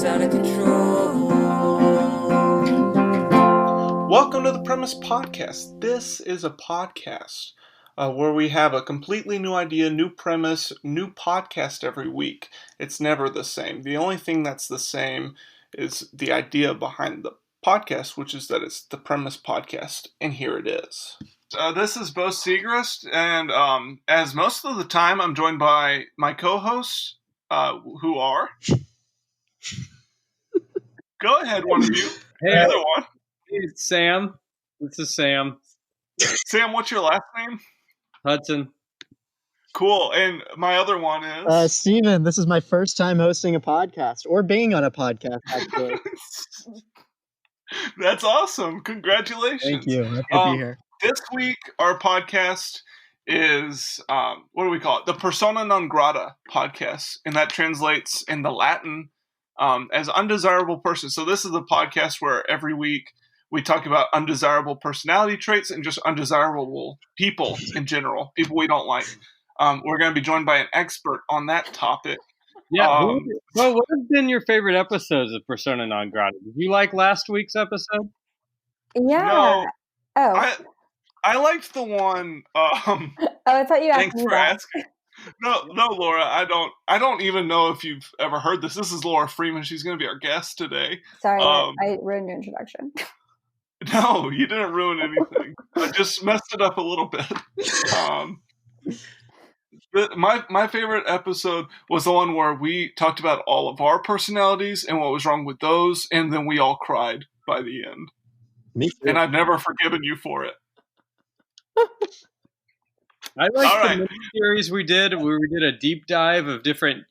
out of control. Welcome to the Premise Podcast. This is a podcast where we have a completely new idea, new premise, new podcast every week. It's never the same. The only thing that's the same is the idea behind the podcast, which is that it's the Premise Podcast, and here it is. This is Bo Segrist, and as most of the time, I'm joined by my co-hosts, who are... Go ahead, one of you. Hey, the other one. It's Sam. This is Sam. Sam, what's your last name? Hudson. Cool. And my other one is... Steven. This is my first time hosting a podcast, or being on a podcast, actually. That's awesome. Congratulations. Thank you. Happy to be here. This week, our podcast is, what do we call it? The Persona Non Grata Podcast. And that translates in the Latin as undesirable person. So this is a podcast where every week we talk about undesirable personality traits and just undesirable people in general, people we don't like. We're going to be joined by an expert on that topic. Yeah. Well, what have been your favorite episodes of Persona Non Grata? Did you like last week's episode? Yeah. No, I liked the one. I thought you asked thanks me for that. asking. No, Laura. I don't even know if you've ever heard this. This is Laura Freeman. She's going to be our guest today. Sorry, I ruined your introduction. No, you didn't ruin anything. I just messed it up a little bit. My favorite episode was the one where we talked about all of our personalities and what was wrong with those, and then we all cried by the end. Me too. And I've never forgiven you for it. I like the series we did where we did a deep dive of different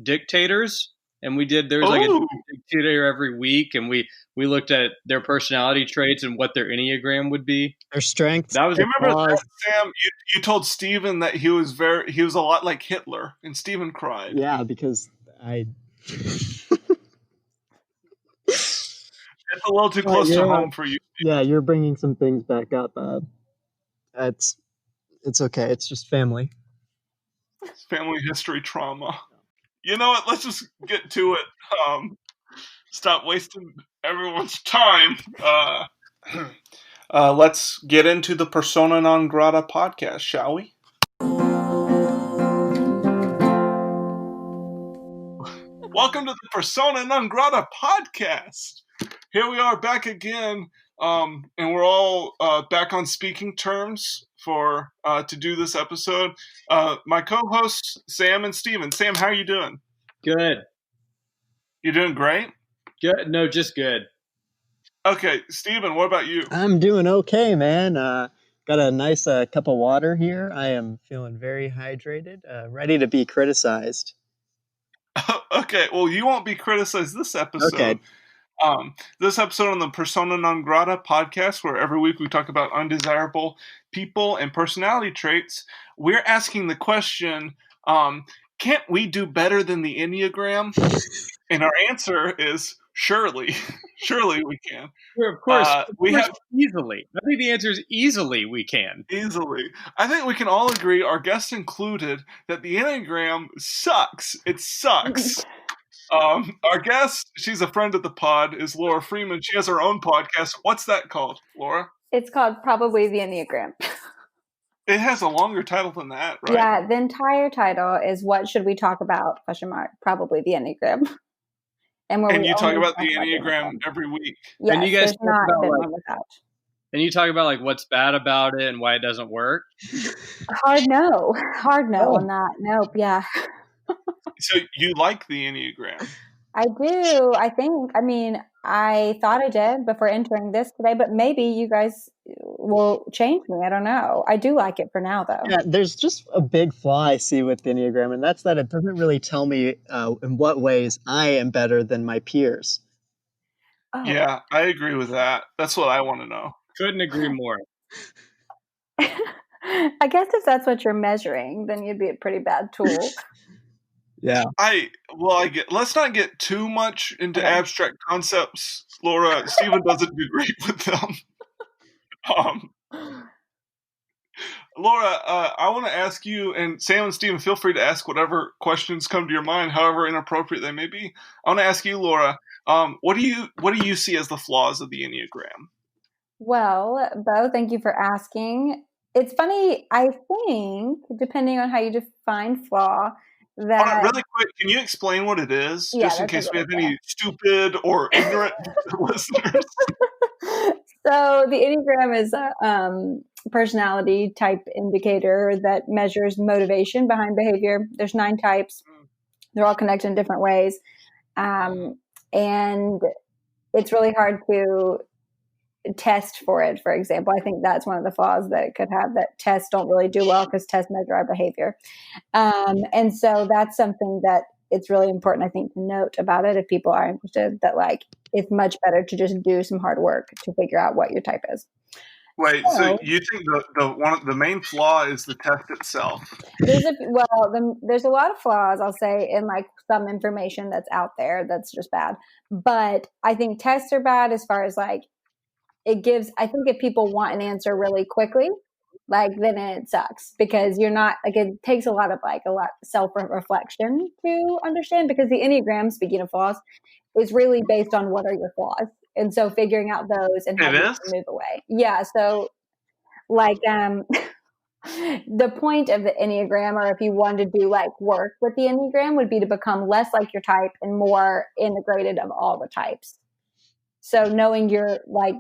dictators, and there's like a dictator every week, and we looked at their personality traits and what their Enneagram would be. Their strengths. That was. Remember that, Sam? You told Stevan that he was a lot like Hitler, and Stevan cried. Yeah, because I. It's a little too close to home for you. Yeah, you're bringing some things back up. It's okay. It's just family. It's family history trauma. You know what? Let's just get to it. Stop wasting everyone's time. Let's get into the Persona Non Grata podcast, shall we? Welcome to the Persona Non Grata podcast. Here we are back again, and we're all back on speaking terms to do this episode. My co-hosts, Sam and Steven. Sam, how are you doing? Good. You doing great? Good. No, just good. Okay, Steven, what about you? I'm doing okay, man. Got a nice cup of water here. I am feeling very hydrated, ready to be criticized. Okay, well, you won't be criticized this episode. Okay. This episode on the Persona Non Grata podcast, where every week we talk about undesirable people and personality traits, we're asking the question, can't we do better than the Enneagram? And our answer is surely. Surely we can. Sure, of course. Easily. I think the answer is easily we can. Easily. I think we can all agree, our guest included, that the Enneagram sucks. It sucks. Our guest, she's a friend of the pod, is Laura Freeman. She has her own podcast. What's that called, Laura? It's called Probably the Enneagram. It has a longer title than that, right? Yeah, the entire title is What Should We Talk About? Probably the Enneagram. And you talk about the Enneagram every week. Yes, and you guys talk about and you talk about like what's bad about it and why it doesn't work. Hard no on that. Nope. Yeah. So you like the Enneagram? I do. I thought I did before entering this today, but maybe you guys will change me. I don't know. I do like it for now, though. Yeah, there's just a big flaw I see with the Enneagram, and that's that it doesn't really tell me in what ways I am better than my peers. Oh. Yeah, I agree with that. That's what I want to know. Couldn't agree more. I guess if that's what you're measuring, then you'd be a pretty bad tool. Yeah. Let's not get too much into abstract concepts, Laura. Steven doesn't do great with them. Laura, I want to ask you, and Sam and Steven, feel free to ask whatever questions come to your mind, however inappropriate they may be. I want to ask you, Laura, what do you see as the flaws of the Enneagram? Well, Bo, thank you for asking. It's funny, I think, depending on how you define flaw, that Really quick, can you explain what it is, just in case we have any stupid or ignorant listeners? So the Enneagram is a personality type indicator that measures motivation behind behavior. There's 9 types. They're all connected in different ways. And it's really hard to test for it, for example. I think that's one of the flaws that it could have, that tests don't really do well because tests measure our behavior. And so that's something that it's really important, I think, to note about it if people are interested, that like it's much better to just do some hard work to figure out what your type is. Wait, so you think the main flaw is the test itself? There's a lot of flaws, I'll say, in like some information that's out there that's just bad. But I think tests are bad as far as like it gives. I think if people want an answer really quickly, like then it sucks because you're not like, it takes a lot self-reflection to understand, because the Enneagram, speaking of flaws, is really based on what are your flaws. And so figuring out those and how to move away. Yeah. So like, the point of the Enneagram, or if you wanted to do like work with the Enneagram, would be to become less like your type and more integrated of all the types. So knowing your like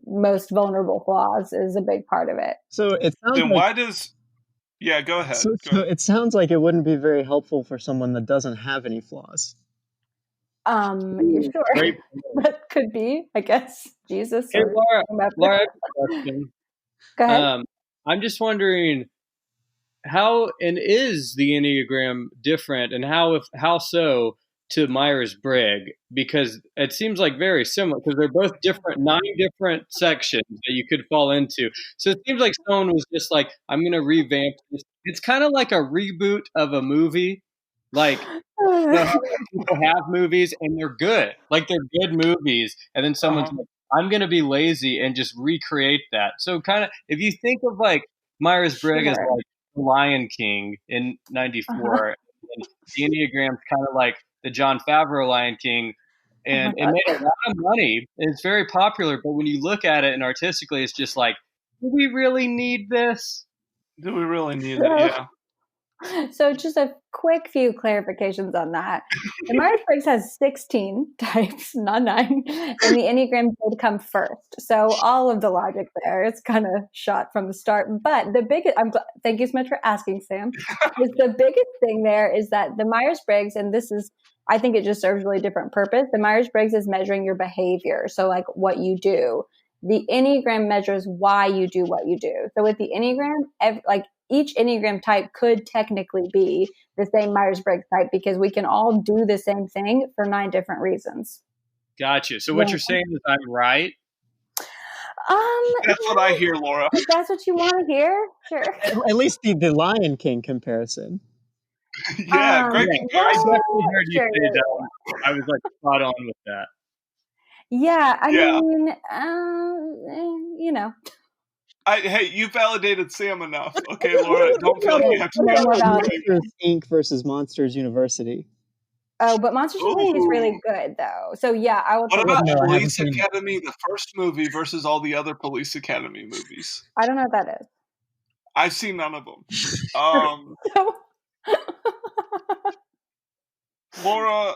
most vulnerable flaws is a big part of it. So it sounds then why does, yeah, go ahead. So it sounds like it wouldn't be very helpful for someone that doesn't have any flaws. Sure. That could be, I guess. Jesus. Hey, Laura, I have a question. Go ahead. I'm just wondering how and is the Enneagram different, and how so to Myers-Briggs, because it seems like very similar, because they're both different, 9 different sections that you could fall into. So it seems like someone was just like, I'm going to revamp this. It's kind of like a reboot of a movie. Like, people have movies and they're good. Like, they're good movies. And then someone's like, I'm going to be lazy and just recreate that. So kind of, if you think of like Myers-Briggs as like the Lion King in 94, and the Enneagram's kind of like the Jon Favreau Lion King, and it made a lot of money. It's very popular, but when you look at it and artistically, it's just like, do we really need this? Do we really need it? Yeah. So just a quick few clarifications on that. The Myers-Briggs has 16 types, not 9, and the Enneagram did come first. So all of the logic there, it's kind of shot from the start. But the biggest, thank you so much for asking, Sam, is the biggest thing there is that the Myers-Briggs, and this is, I think it just serves a really different purpose. The Myers-Briggs is measuring your behavior. So like what you do. The Enneagram measures why you do what you do. So with the Enneagram, each Enneagram type could technically be the same Myers-Briggs type, because we can all do the same thing for 9 different reasons. Gotcha. So what you're saying is I'm right? That's what I hear, Laura. If that's what you want to hear, sure. At least the Lion King comparison. Yeah, great. I definitely heard you say that. I was like spot on with that. Yeah, I mean, you know. Hey, you validated Sam enough. Okay, Laura, don't feel like you have to Monsters Inc. versus Monsters University. Oh, but Monsters University is really good, though. So, yeah, I will. What about Police Academy, the first movie, versus all the other Police Academy movies? I don't know what that is. I've seen none of them. Laura,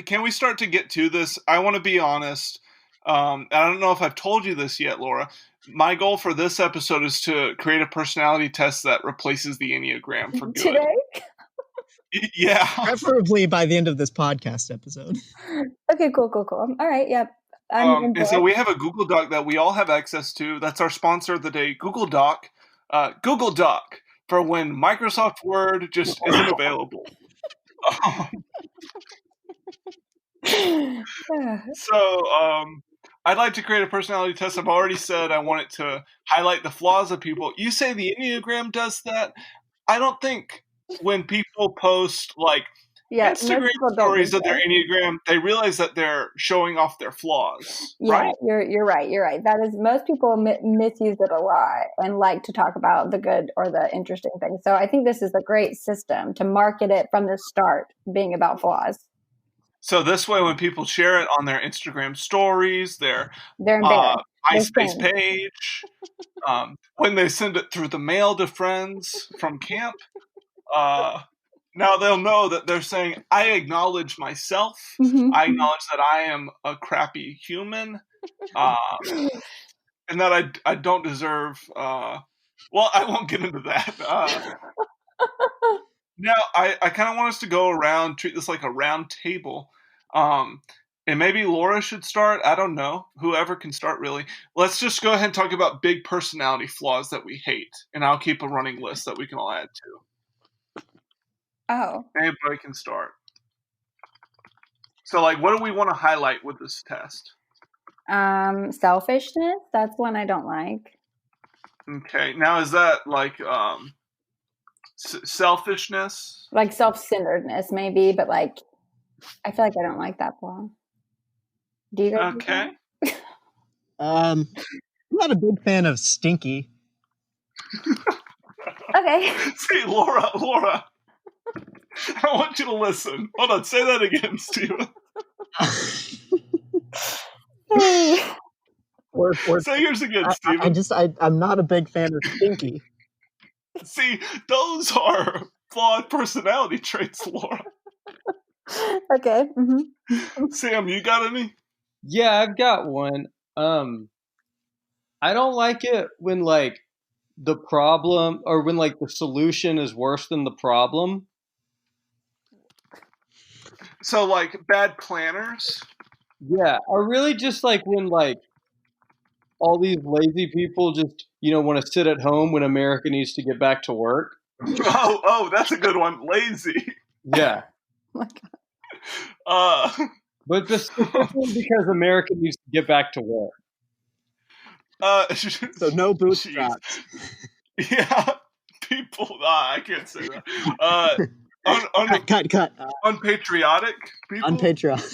can we start to get to this? I want to be honest. I don't know if I've told you this yet, Laura. My goal for this episode is to create a personality test that replaces the Enneagram for good. Today? Yeah. Preferably by the end of this podcast episode. Okay, cool. All right, yep. And so we have a Google Doc that we all have access to. That's our sponsor of the day, Google Doc. Google Doc for when Microsoft Word just isn't available. So, I'd like to create a personality test. I've already said I want it to highlight the flaws of people. You say the Enneagram does that? I don't think when people post like, Instagram stories of their Enneagram, they realize that they're showing off their flaws. Yeah, right? You're right. You're right. That is, most people misuse it a lot and like to talk about the good or the interesting things. So I think this is a great system to market it from the start, being about flaws. So this way, when people share it on their Instagram stories, their MySpace page, when they send it through the mail to friends from camp, now they'll know that they're saying, I acknowledge myself. I acknowledge that I am a crappy human, and that I don't deserve. Well, I won't get into that. Now, I kind of want us to go around, treat this like a round table. And maybe Laura should start. I don't know. Whoever can start, really. Let's just go ahead and talk about big personality flaws that we hate. And I'll keep a running list that we can all add to. Oh. Anybody can start. So, like, what do we want to highlight with this test? Selfishness. That's one I don't like. Okay. Now, is that, like, selfishness? Like self-centeredness, maybe, but, like, I feel like I don't like that flaw. Do you guys? Okay. I'm not a big fan of stinky. Okay. See, Laura, I want you to listen. Hold on, say that again, Steven. Say yours again, Steven. I'm not a big fan of stinky. See, those are flawed personality traits, Laura. Okay. Sam, you got any? Yeah, I've got one. I don't like it when, like, the problem, or when, like, the solution is worse than the problem. So, like, bad planners? Yeah, or really just, like, when, like, all these lazy people just, want to sit at home when America needs to get back to work. Oh, that's a good one. Lazy. Yeah. Oh my God. But specifically because America needs to get back to work. So no bootstraps. Yeah, people. I can't say that. Cut. Unpatriotic people. Unpatriotic.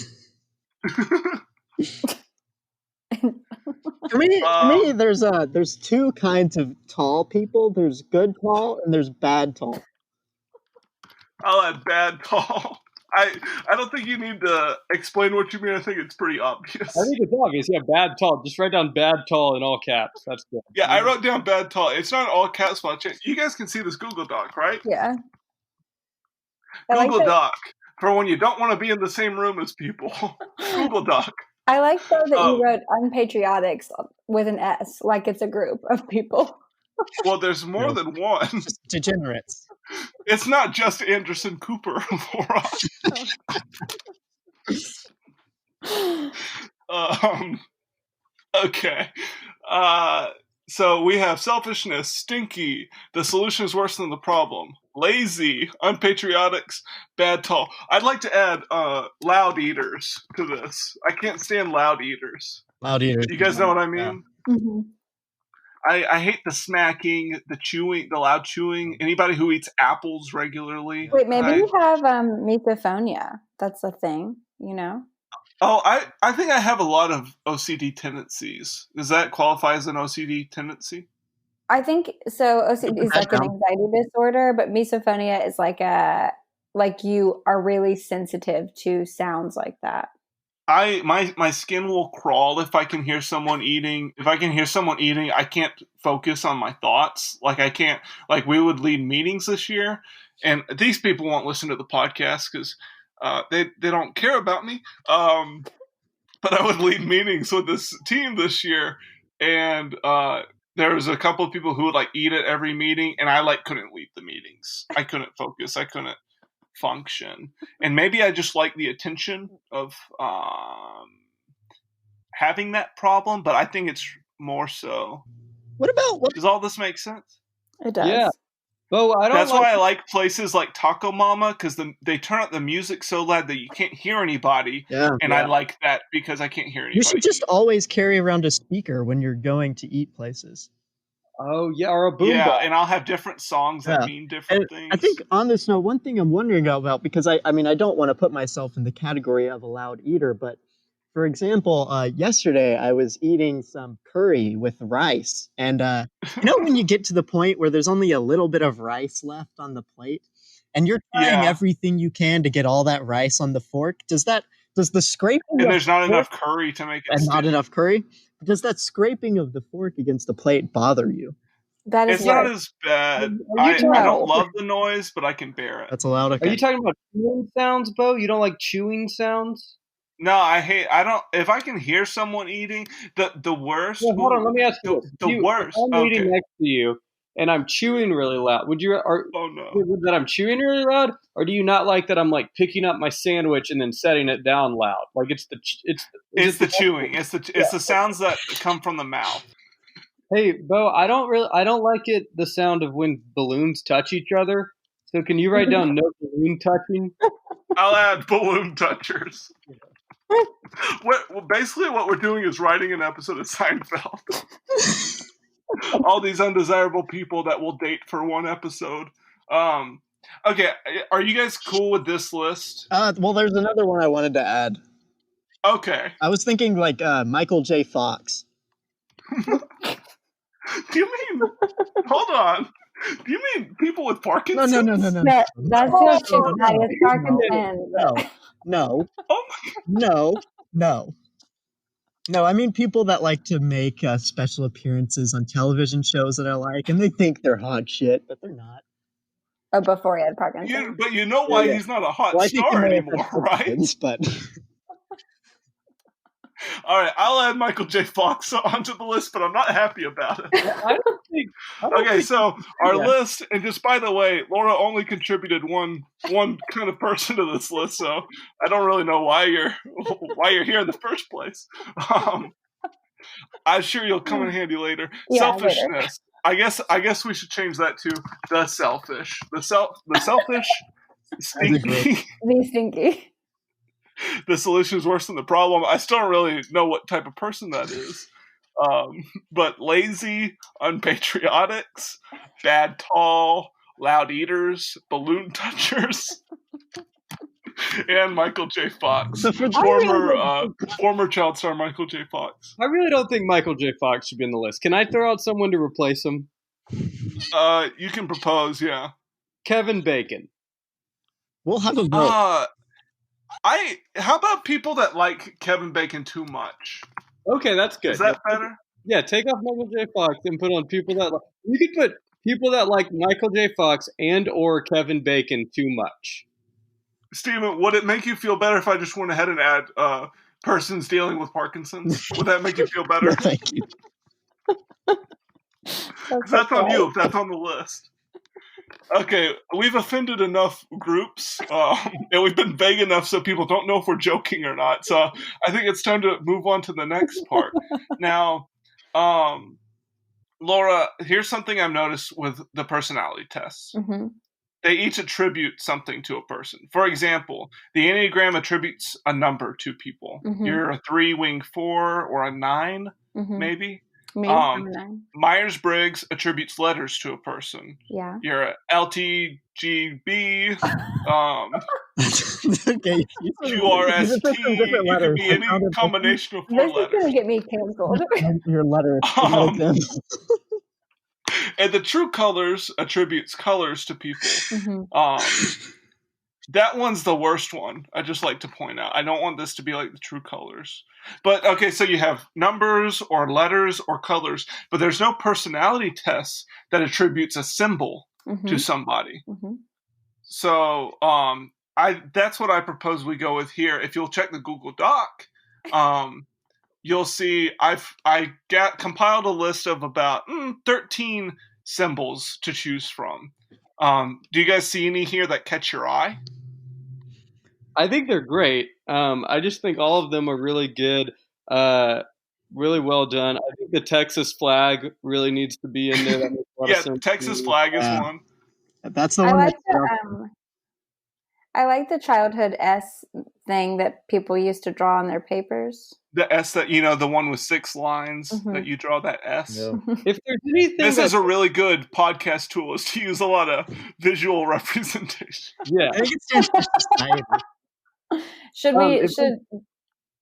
For me, there's two kinds of tall people. There's good tall and there's bad tall. I'll add bad tall. I don't think you need to explain what you mean. I think it's pretty obvious. I think it's obvious. Yeah, bad tall. Just write down bad tall in all caps. That's good. Yeah, I wrote down bad tall. It's not all caps. You guys can see this Google Doc, right? Yeah. Google Doc for when you don't want to be in the same room as people. Google Doc. I like though that you wrote unpatriotics with an S, like it's a group of people. Well, there's more than one. Just degenerates. It's not just Anderson Cooper, Laura. Okay. So we have selfishness, stinky, the solution is worse than the problem, lazy, unpatriotics, bad tall. I'd like to add loud eaters to this. I can't stand loud eaters. Loud eaters. You guys know what I mean? Yeah. Mm-hmm. I hate the smacking, the chewing, the loud chewing. Anybody who eats apples regularly. Wait, maybe you have misophonia. That's a thing, Oh, I think I have a lot of OCD tendencies. Does that qualify as an OCD tendency? I think so. OCD is like an anxiety disorder, but misophonia is like you are really sensitive to sounds like that. My skin will crawl if I can hear someone eating. If I can hear someone eating, I can't focus on my thoughts. Like I can't. Like we would lead meetings this year, and these people won't listen to the podcast because they don't care about me. But I would lead meetings with this team this year, and there was a couple of people who would like eat at every meeting, and I couldn't lead the meetings. I couldn't focus. I couldn't function. And maybe I just like the attention of having that problem, but I think it's more so. Does all this make sense? It does. Yeah. Well, That's why I like places like Taco Mama, because they turn up the music so loud that you can't hear anybody. Yeah, and I like that because I can't hear anybody. You should just always carry around a speaker when you're going to eat places. Oh yeah, or a boombox. Yeah, and I'll have different songs that mean different things. I think on this note, one thing I'm wondering about, because I mean, I don't want to put myself in the category of a loud eater, but for example, yesterday I was eating some curry with rice, and when you get to the point where there's only a little bit of rice left on the plate, and you're trying everything you can to get all that rice on the fork, does the scraping and there's not enough curry to make it and not enough curry? Does that scraping of the fork against the plate bother you? It's not as bad. I don't love the noise, but I can bear it. That's allowed. Okay. Are you talking about chewing sounds, Bo? You don't like chewing sounds? No, if I can hear someone eating, the worst. Well, hold on, let me ask you. The worst. I'm eating next to you, and I'm chewing really loud. That I'm chewing really loud, or do you not like that I'm like picking up my sandwich and then setting it down loud? Like it's the chewing. It's the sounds that come from the mouth. Hey, Bo, I don't like the sound of when balloons touch each other. So can you write down no balloon touching? I'll add balloon touchers. Basically what we're doing is writing an episode of Seinfeld. All these undesirable people that we'll date for one episode. Okay, are you guys cool with this list? Well, there's another one I wanted to add. Okay. I was thinking like Michael J. Fox. Do you mean? Hold on. Do you mean people with Parkinson's? No. That's just Parkinson's. No. No, I mean people that like to make special appearances on television shows that I like, and they think they're hot shit, but they're not. Oh, before he had Parkinson's. But you know why he's not a hot star anymore, right? But all right, I'll add Michael J. Fox onto the list, but I'm not happy about it. Okay, so our list, and just by the way, Laura only contributed one kind of person to this list, so I don't really know why you're here in the first place. I'm sure you'll come in handy later. Yeah, selfishness. Later. I guess we should change that to the selfish. The selfish, stinky. The stinky. The solution is worse than the problem. I still don't really know what type of person that is. But lazy, unpatriotics, bad tall, loud eaters, balloon touchers, and Michael J. Fox. Former child star Michael J. Fox. I really don't think Michael J. Fox should be in the list. Can I throw out someone to replace him? You can propose, yeah. Kevin Bacon. We'll have a vote. How about people that like Kevin Bacon too much? Okay, that's good. Is that better? Yeah, take off Michael J. Fox and put on people that like. You could put people that like Michael J. Fox and or Kevin Bacon too much. Steven, would it make you feel better if I just went ahead and add persons dealing with Parkinson's? Would that make you feel better? No, thank you. That's on you if that's on the list. Okay, we've offended enough groups, and we've been vague enough so people don't know if we're joking or not. So I think it's time to move on to the next part. Now, Laura, here's something I've noticed with the personality tests. Mm-hmm. They each attribute something to a person. For example, the Enneagram attributes a number to people. Mm-hmm. You're a 3, wing 4, or a 9, maybe. Myers-Briggs attributes letters to a person. Yeah. You're a LTGB, okay. QRST, you can be any combination of 4 letters. This is going to get me canceled. Your letter. And the True Colors attributes colors to people. Mm-hmm. That one's the worst one. I just like to point out. I don't want this to be like the True Colors. But, okay, so you have numbers or letters or colors, but there's no personality test that attributes a symbol to somebody. Mm-hmm. So that's what I propose we go with here. If you'll check the Google Doc, you'll see I compiled a list of about 13 symbols to choose from. Do you guys see any here that catch your eye? I think they're great. I just think all of them are really good, really well done. I think the Texas flag really needs to be in there. That makes a lot of sense. Texas flag is one. That's the one. I like the childhood S thing that people used to draw on their papers. The S that, the one with 6 lines that you draw that S. Yeah. If there's anything this is a really good podcast tool, is to use a lot of visual representation. Yeah. I think it stands for society. Should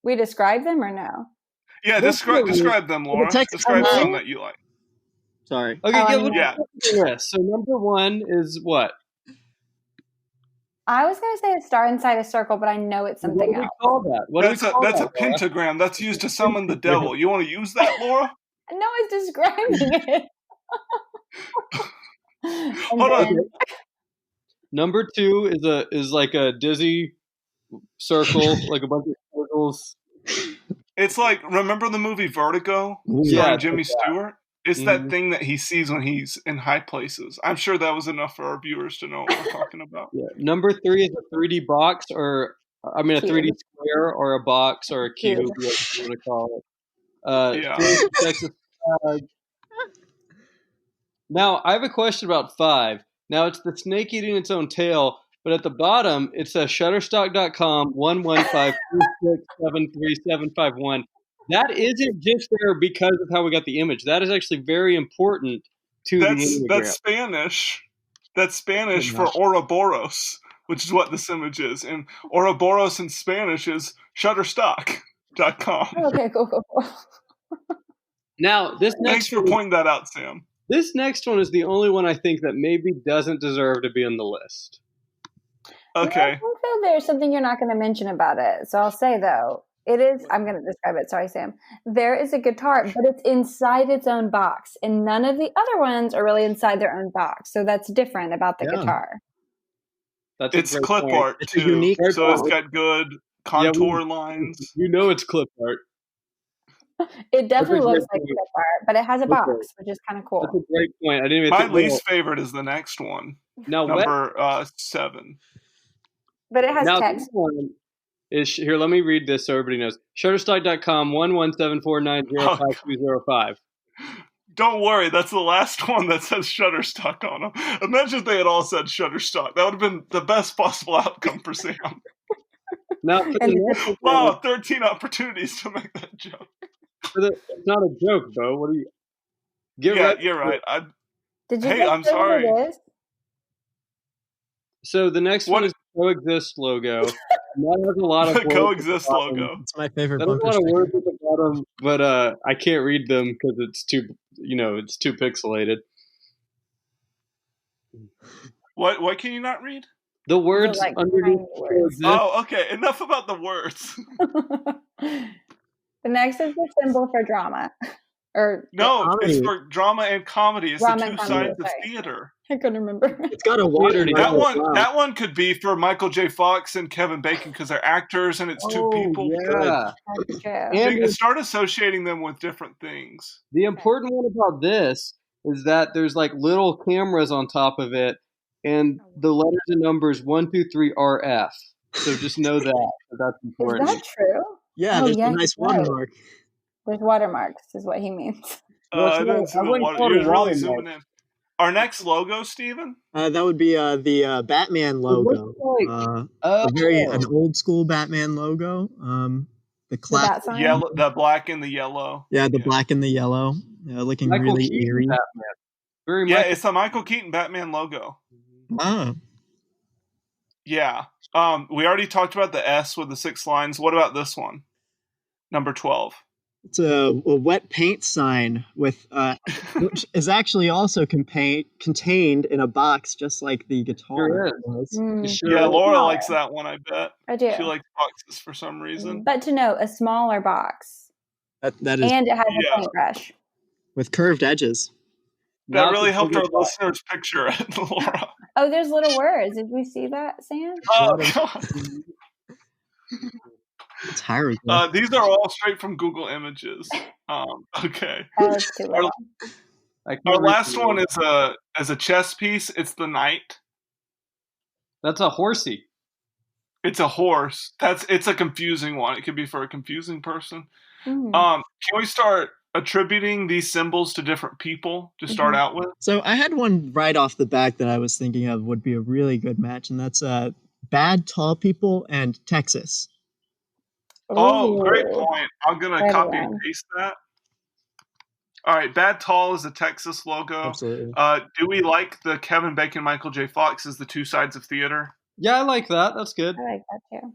we describe them or no? Yeah, describe them, Laura. Describe some that you like. Sorry. Okay, yeah. So number 1 is what? I was going to say a star inside a circle, but I know it's something else. What do we call that? That's a pentagram. That's used to summon the devil. You want to use that, Laura? No, it's describing it. Hold on. Number 2 is like a dizzy circle, like a bunch of circles. It's like, remember the movie Vertigo? Starring Jimmy Stewart? It's that thing that he sees when he's in high places. I'm sure that was enough for our viewers to know what we're talking about. Yeah. Number 3 is a 3D box, a 3D square, or a box, or a cube, whatever you want to call it. Now, I have a question about 5. Now, it's the snake eating its own tail, but at the bottom, it says Shutterstock.com 115-267-3751. That isn't just there because of how we got the image. That is actually very important to the Enneagram. That's Spanish. That's Spanish for Ouroboros, which is what this image is. And Ouroboros in Spanish is Shutterstock.com. Okay, cool. Now, thanks for pointing that out, Sam. This next one is the only one I think that maybe doesn't deserve to be on the list. Okay. I think though there's something you're not going to mention about it. So I'll say though, it is, I'm going to describe it. Sorry, Sam. There is a guitar, but it's inside its own box. And none of the other ones are really inside their own box. So that's different about the guitar. It's clip art, too. It's unique so it's got good contour lines. It's clip art. It definitely looks like clip art, but it has a box, which is kind of cool. That's a great point. I didn't even My least favorite is the next one. Now, number 7. But it has text. This one is, here, let me read this so everybody knows. Shutterstock.com 11749052005. Don't worry, that's the last one that says Shutterstock on them. Imagine if they had all said Shutterstock. That would have been the best possible outcome for Sam. Now, wow, 13 opportunities to make that joke. It's not a joke, Bo. What are you? You're right. I'm sorry. So the next one is the Coexist logo. And that has a lot of the Coexist logo. It's my favorite. There's a lot of words at the bottom, but I can't read them because it's too pixelated. What can you not read? The words underneath. Oh, okay. Enough about the words. The next is the symbol for drama. It's for drama and comedy. It's drama the two sides of theater. I couldn't remember. It's got a water. That one could be for Michael J. Fox and Kevin Bacon because they're actors and it's two people. Yeah. And start associating them with different things. The important one about this is that there's like little cameras on top of it, and the letters and numbers 1, 2, 3 RF. So just know that. That's important. Is that true? Yeah, there's a nice watermark. There's watermarks, is what he means. I didn't see the water. You're really zooming in. Our next logo, Steven? That would be the Batman logo. An old school Batman logo. The classic yellow, the black and the yellow. Yeah, the black and the yellow. Looking Michael really Keaton eerie. It's the Michael Keaton Batman logo. Ah. Yeah. We already talked about the S with the 6 lines. What about this one? Number 12. It's a wet paint sign with which is actually also contained in a box, just like the guitar was. Yeah, Laura likes that one, I bet. I do. She likes boxes for some reason. But to note, a smaller box. That is, and it has a paintbrush. With curved edges. That really helped our listeners picture it, Laura. Oh, there's little words. Did we see that, Sam? Oh, God. It's hieroglyph. These are all straight from Google Images. Okay. Our last one is a chess piece. It's the knight. That's a horsey. It's a horse. It's a confusing one. It could be for a confusing person. Can we start attributing these symbols to different people to start out with? So I had one right off the back that I was thinking of would be a really good match, and that's bad tall people and Texas. Oh, great Ooh. point. I'm going to copy and paste that. All right, bad tall is the Texas logo. Absolutely. Do we like the Kevin Bacon, Michael J. Fox as the two sides of theater? Yeah, I like that. That's good. I like that too.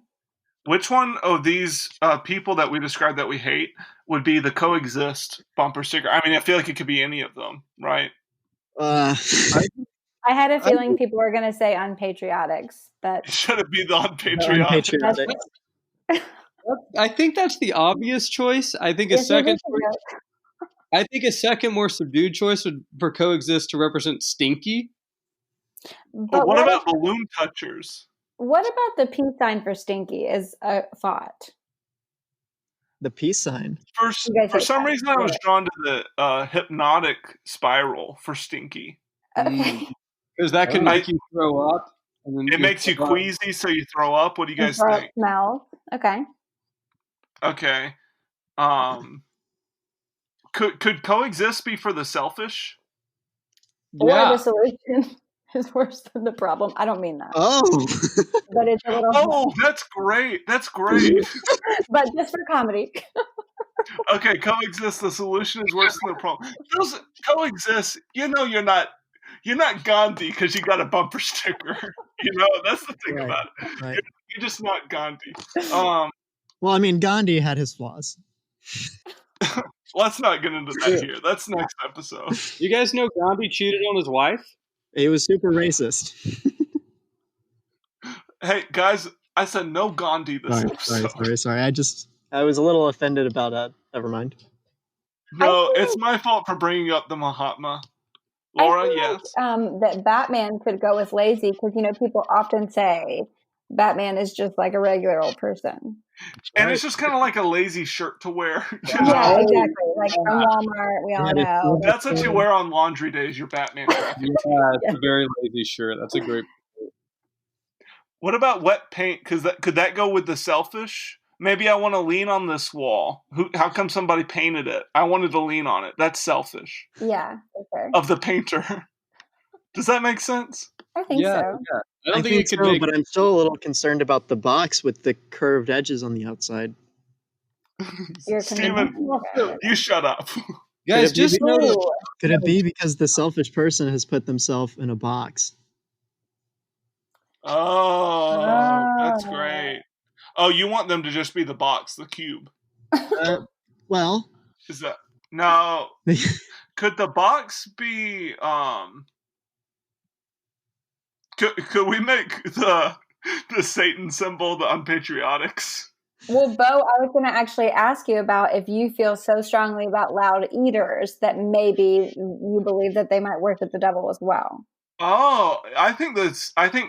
Which one of these people that we described that we hate would be the coexist bumper sticker? I mean, I feel like it could be any of them, right? I had a feeling people were going to say unpatriotics, but should it be the unpatriotic? I think that's the obvious choice. I think a second more subdued choice would for coexist to represent stinky. But what about balloon touchers? What about the peace sign for stinky is a thought? The peace sign. For some reason, I was drawn to the hypnotic spiral for stinky. Okay. Because that can make you throw up. And then it makes you queasy, so you throw up. What do you guys think? Smell. Okay. Okay. Could coexist be for the selfish? Yeah. Or the solution is worse than the problem. I don't mean that. Oh. But it's a little. Oh, that's great. That's great. But just for comedy. Okay, coexist. The solution is worse than the problem. Those coexist. You know, you're not Gandhi because you got a bumper sticker. You know, that's the thing about it. Right. You're just not Gandhi. Well, I mean, Gandhi had his flaws. Let's not get into that here. That's next episode. You guys know Gandhi cheated on his wife? He was super racist. Hey, guys, I said no Gandhi this episode. Sorry. I was a little offended about that. Never mind. No, it's my fault for bringing up the Mahatma. Laura, yes. That Batman could go with lazy because, people often say Batman is just like a regular old person. And it's just kind of like a lazy shirt to wear. Yeah, exactly. Like from Walmart, we all know. That's what you wear on laundry days, your Batman graphic. Yeah, it's a very lazy shirt. That's a great point. What about wet paint? Could that go with the selfish? Maybe I want to lean on this wall. How come somebody painted it? I wanted to lean on it. That's selfish. Yeah, for sure. Of the painter. Does that make sense? I think so. Yeah. I don't think it could so, but I'm still a little concerned about the box with the curved edges on the outside. Steven, you shut up. Guys, just know. Could it be because the selfish person has put themselves in a box? Oh, that's great. Oh, you want them to just be the box, the cube. Well. Is that... No. Could the box be... Could we make the Satan symbol the unpatriotics? Well, Bo, I was going to actually ask you about if you feel so strongly about loud eaters that maybe you believe that they might worship the devil as well. Oh, I think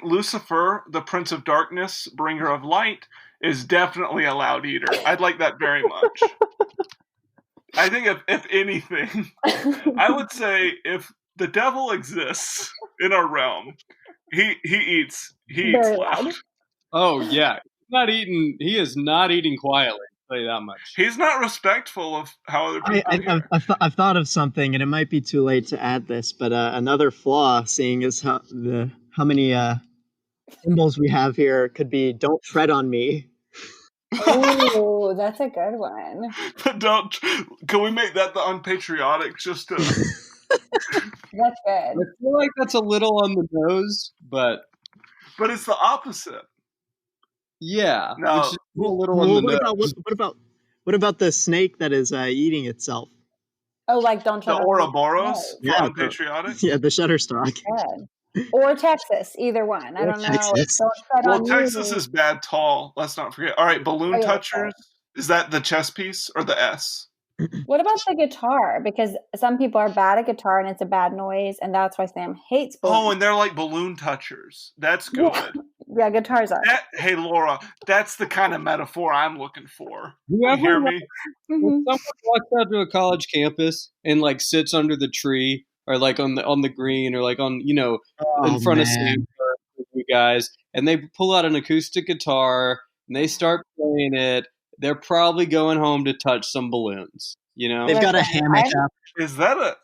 Lucifer, the Prince of Darkness, bringer of light, is definitely a loud eater. I'd like that very much. I think if anything, I would say if the devil exists in our realm, he eats loud. Oh yeah. He is not eating quietly, I'll tell you that much. He's not respectful of how other people I've thought of something, and it might be too late to add this, but another flaw, seeing as how many symbols we have here, could be "Don't tread on me." Oh, that's a good one. Can we make that the unpatriotic? Just to... That's good. I feel like that's a little on the nose, but it's the opposite. Yeah. No. Which is a little on the nose. What about the snake that is eating itself? Oh, like don't tread on the Ouroboros? Me. Yeah, unpatriotic? Yeah, the Shutterstock. Good. Or Texas, either one. I don't know. Texas is bad tall. Let's not forget. All right, balloon touchers. Is that the chess piece or the S? What about the guitar? Because some people are bad at guitar and it's a bad noise, and that's why Sam hates balloons. Oh, and they're like balloon touchers. That's good. Yeah, guitars are. Hey, Laura, that's the kind of metaphor I'm looking for. You hear me? When someone walks out to a college campus and like sits under the tree or like on the green or like on in front of Sam with you guys, and they pull out an acoustic guitar and they start playing it, they're probably going home to touch some balloons. They've got a hammock up. Is that a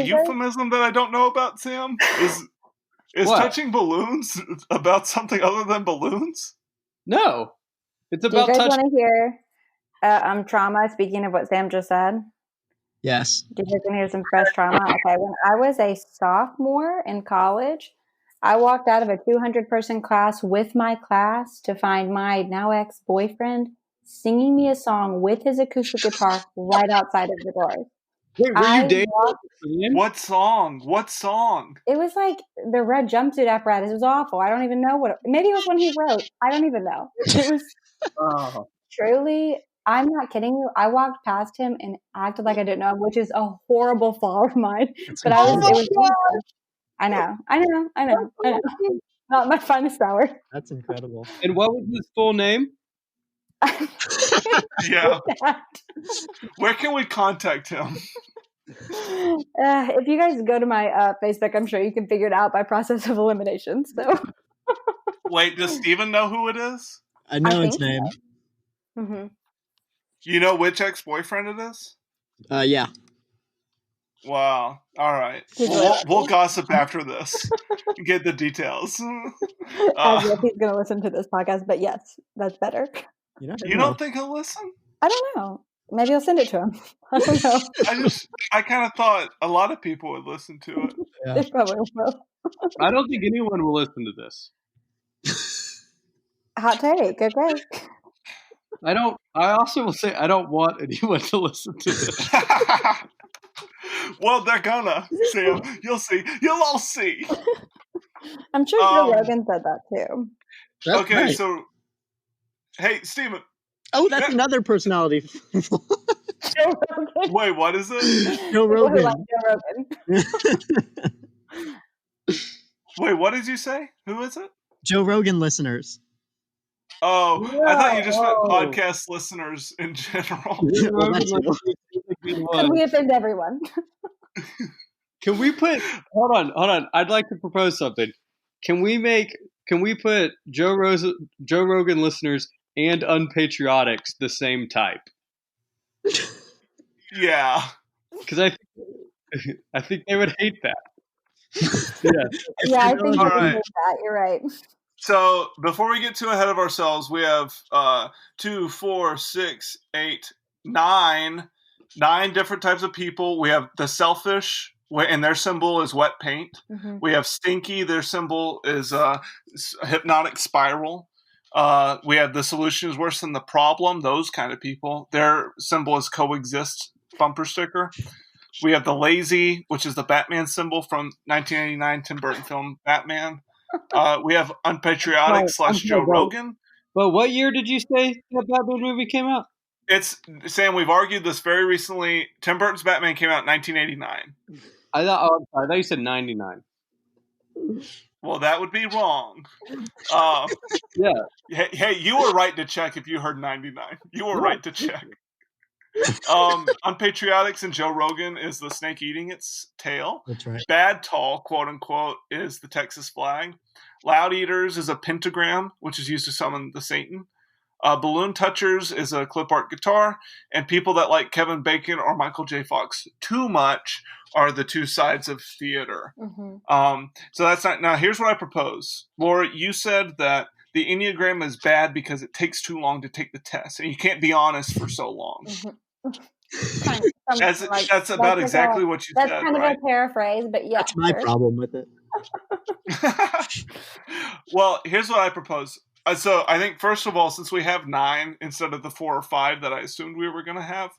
euphemism that I don't know about, Sam? Is What? touching balloons about something other than balloons? No. It's Do you about guys touch. want to hear trauma, speaking of what Sam just said? Yes. Do you guys want to hear some fresh trauma? Okay, when I was a sophomore in college, I walked out of a 200-person class with my class to find my now ex-boyfriend singing me a song with his acoustic guitar right outside of the door. Wait, were you dating? What song? What song? It was like the red jumpsuit apparatus. It was awful. I don't even know maybe it was one he wrote. I don't even know. It was truly, I'm not kidding you. I walked past him and acted like I didn't know him, which is a horrible flaw of mine. But it was I know. Not my finest hour. That's incredible. And what was his full name? Yeah. Where can we contact him? If you guys go to my Facebook, I'm sure you can figure it out by process of elimination. So, wait, does Steven know who it is? I know its name. So. Mm-hmm. You know which ex-boyfriend it is? Yeah. Wow. All right. We'll gossip after this. Get the details. As if he's going to listen to this podcast, but yes, that's better. You don't think he'll listen? I don't know. Maybe I'll send it to him. I don't know. I kind of thought a lot of people would listen to it. Yeah. They probably will. I don't think anyone will listen to this. Hot take. Okay. I also will say I don't want anyone to listen to this. Well, they're gonna, Sam. You'll see. You'll all see. I'm sure Joe Rogan said that too. That's okay, right. So, hey, Steven. Oh, that's another personality. Joe Rogan. Wait, what is it? Joe Rogan. Like Joe Rogan. Wait, what did you say? Who is it? Joe Rogan listeners. Oh, I thought you just meant podcast listeners in general. Could we offend everyone? Can we put? Hold on. I'd like to propose something. Can we put Joe Rogan listeners and unpatriotics the same type? Yeah. Because I think they would hate that. Yeah, I think All right. that. You're right. So before we get too ahead of ourselves, we have 2, 4, 6, 8, 9 different types of people. We have the selfish, and their symbol is wet paint. Mm-hmm. We have stinky. Their symbol is a hypnotic spiral. We have the solution is worse than the problem. Those kind of people. Their symbol is coexist bumper sticker. We have the lazy, which is the Batman symbol from 1989 Tim Burton film Batman. We have unpatriotic / Joe Rogan. Well, what year did you say that Batman movie came out? It's Sam. We've argued this very recently. Tim Burton's Batman came out in 1989. I thought you said 99. Well, that would be wrong. Yeah. Hey, you were right to check if you heard 99. You were right to check. Unpatriotics and Joe Rogan is the snake eating its tail. That's right. Bad tall, quote unquote, is the Texas flag. Loud eaters is a pentagram, which is used to summon the Satan. Balloon touchers is a clip art guitar, and people that like Kevin Bacon or Michael J. Fox too much are the two sides of theater. Mm-hmm. So that's not. Now here's what I propose. Laura, you said that the Enneagram is bad because it takes too long to take the test, and you can't be honest for so long. Mm-hmm. That's about exactly what you said. That's kind right? of a paraphrase, but yeah. That's my problem with it. Well, here's what I propose. So I think, first of all, since we have 9 instead of the 4 or 5 that I assumed we were going to have,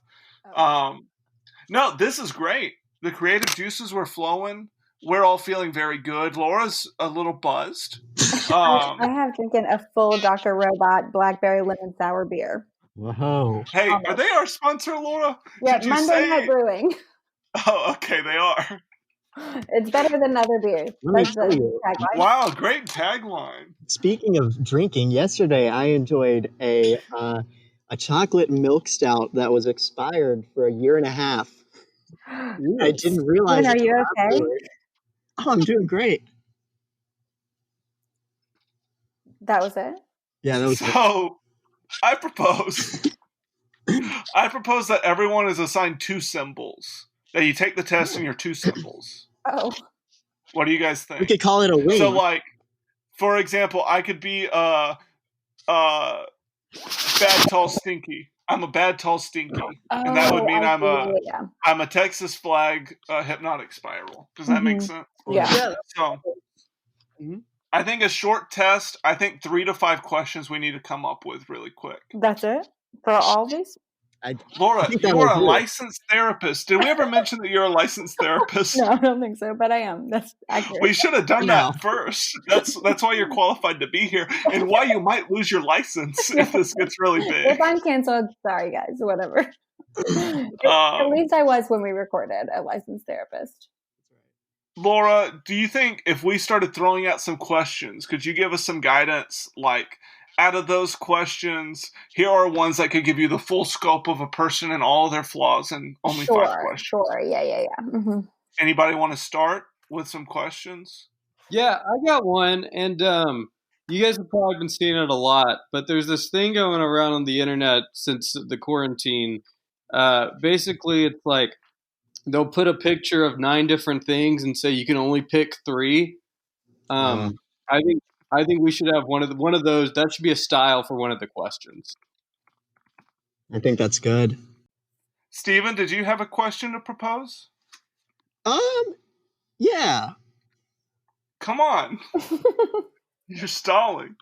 no, this is great. The creative juices were flowing. We're all feeling very good. Laura's a little buzzed. I have drinking a full Dr. Robot blackberry lemon sour beer. Whoa. Hey, are they our sponsor, Laura? Yeah, Monday Night Brewing. Oh, okay, they are. It's better than other beers. That's the tagline. Wow, great tagline. Speaking of drinking, yesterday I enjoyed a chocolate milk stout that was expired for 1.5 years. I didn't realize. Are you okay? Oh, I'm doing great. That was it? Yeah, that was it. So, I propose that everyone is assigned 2 symbols. That you take the test and your 2 symbols. Oh. What do you guys think? We could call it a wing. So, like, for example, I could be bad, tall, stinky. I'm a bad, tall, stinky, and that would mean I'm a Texas flag hypnotic spiral. Does that make sense? Yeah. So, I think a short test. I think 3 to 5 questions we need to come up with really quick. That's it for all these. Laura, you are a licensed therapist. Did we ever mention that you're a licensed therapist? No, I don't think so, but I am. That's accurate. We should have done that first. That's why you're qualified to be here, and why you might lose your license if this gets really big. If I'm canceled, sorry guys, whatever. At least I was when we recorded, a licensed therapist. Laura, do you think if we started throwing out some questions, could you give us some guidance, like, out of those questions, here are ones that could give you the full scope of a person and all their flaws in only 5 questions? Sure, yeah. Mm-hmm. Anybody want to start with some questions? Yeah, I got one, and you guys have probably been seeing it a lot, but there's this thing going around on the internet since the quarantine. Basically, it's like they'll put a picture of 9 different things and say you can only pick 3. I think we should have one of those. That should be a style for one of the questions. I think that's good. Steven, did you have a question to propose? Yeah. Come on. You're stalling.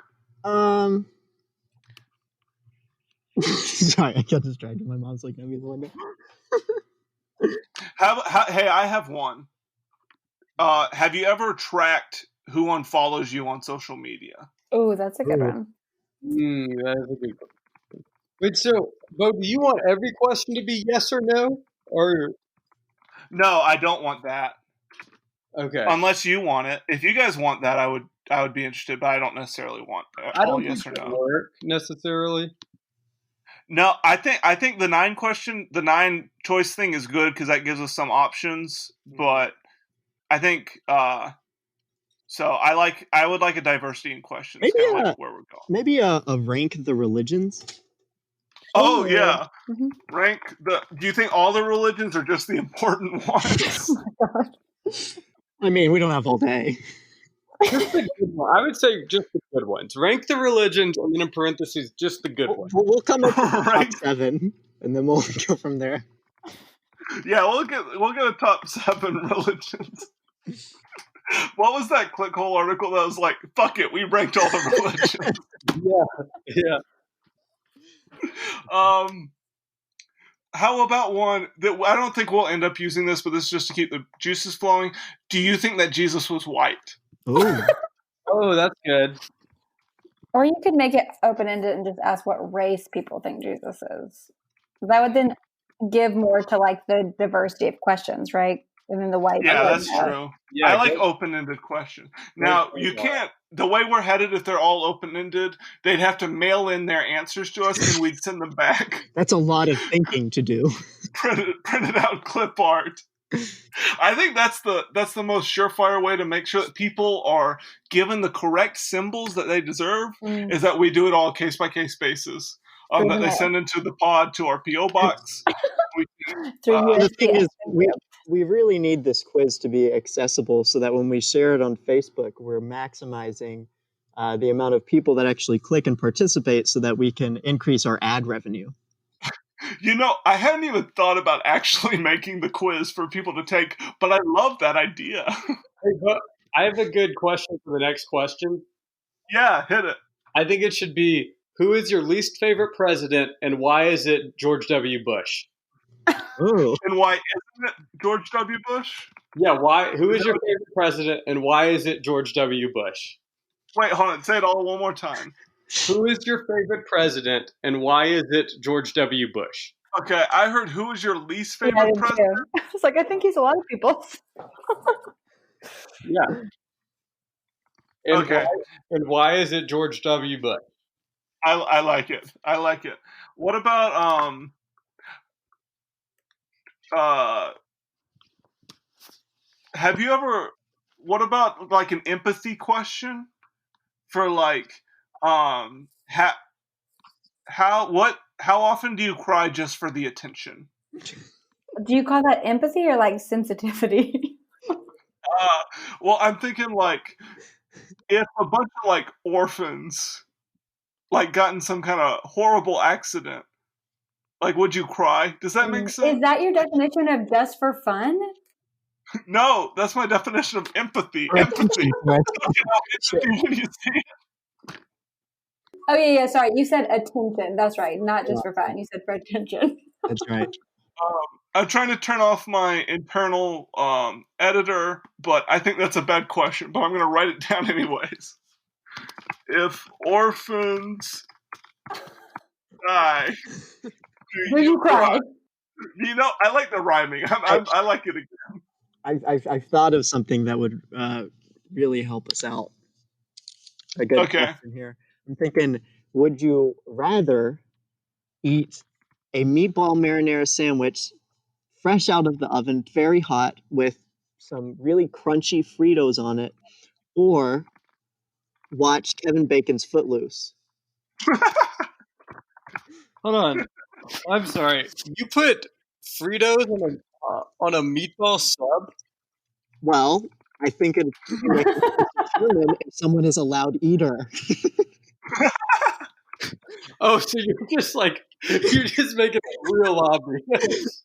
Sorry, I got distracted. My mom's looking at me in the window. Hey, I have one. Have you ever tracked who unfollows you on social media? Oh, that's a good one. That is a good one. Wait, so, Bo, do you want every question to be yes or no? Or no, I don't want that. Okay. Unless you want it. If you guys want that, I would be interested, but I don't necessarily want all yes or no. Work necessarily. No, I think the 9 choice thing is good because that gives us some options, but I think so I would like a diversity in questions. Maybe like where we're going. Maybe a rank the religions. Oh yeah. Mm-hmm. Rank the. Do you think all the religions are just the important ones? Oh my God. I mean, we don't have all day. Just the good one. I would say just the good ones. Rank the religions, and then in parentheses, just the good ones. We'll come up with top 7, and then we'll go from there. Yeah, we'll get a top 7 religions. What was that ClickHole article that was like, fuck it, we ranked all the religions? Yeah. How about one that I don't think we'll end up using this, but this is just to keep the juices flowing. Do you think that Jesus was white? Oh, that's good. Or you could make it open-ended and just ask what race people think Jesus is. That would then give more to like the diversity of questions, right? And then the white. Yeah, that's true. Yeah, I like open-ended questions. Now, you can't, the way we're headed, if they're all open-ended, they'd have to mail in their answers to us and we'd send them back. That's a lot of thinking to do. Printed out clip art. I think that's the most surefire way to make sure that people are given the correct symbols that they deserve, is that we do it all case-by-case basis. That they send into the pod to our P.O. box. The thing is, we really need this quiz to be accessible so that when we share it on Facebook, we're maximizing the amount of people that actually click and participate so that we can increase our ad revenue. You know, I hadn't even thought about actually making the quiz for people to take, but I love that idea. I have a good question for the next question. Yeah, hit it. I think it should be, who is your least favorite president and why is it George W. Bush? Ooh. And why isn't it George W. Bush? Yeah, why? Who is your favorite president and why is it George W. Bush? Wait, hold on. Say it all one more time. Who is your favorite president and why is it George W. Bush? Okay, I heard who is your least favorite president? I was like, I think he's a lot of people. Yeah. And why is it George W. Bush? I like it. I like it. What about have you ever? What about like an empathy question for like how often do you cry just for the attention? Do you call that empathy or like sensitivity? Well, I'm thinking like if a bunch of like orphans like got in some kind of horrible accident, like would you cry? Does that make sense? Is that your definition of just for fun? No, that's my definition of empathy. Empathy. When you see it. Oh yeah. Sorry, you said attention. That's right. Not just for fun. You said for attention. That's right. I'm trying to turn off my internal editor, but I think that's a bad question. But I'm going to write it down anyways. If orphans die, do you cry? You know, I like the rhyming. I like it again. I've thought of something that would really help us out. A good question here. I'm thinking, would you rather eat a meatball marinara sandwich fresh out of the oven, very hot, with some really crunchy Fritos on it, or watch Kevin Bacon's Footloose? Hold on. I'm sorry. You put Fritos on a meatball sub? Well, I think it's determine if someone is a loud eater. Oh, so you're just making it real obvious.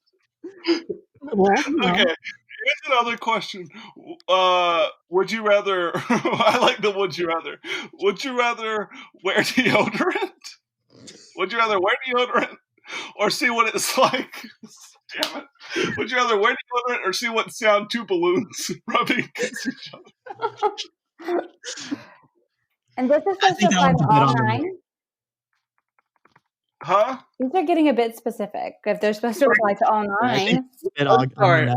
Well, okay, here's another question. Would you rather? I like the would you rather. Would you rather wear deodorant? Would you rather wear deodorant or see what it's like? Damn it! Would you rather wear deodorant or see what sound two balloons rubbing against each other? And this is supposed to apply to all 9? Huh? These are getting a bit specific. If they're supposed to apply to all 9. Sorry.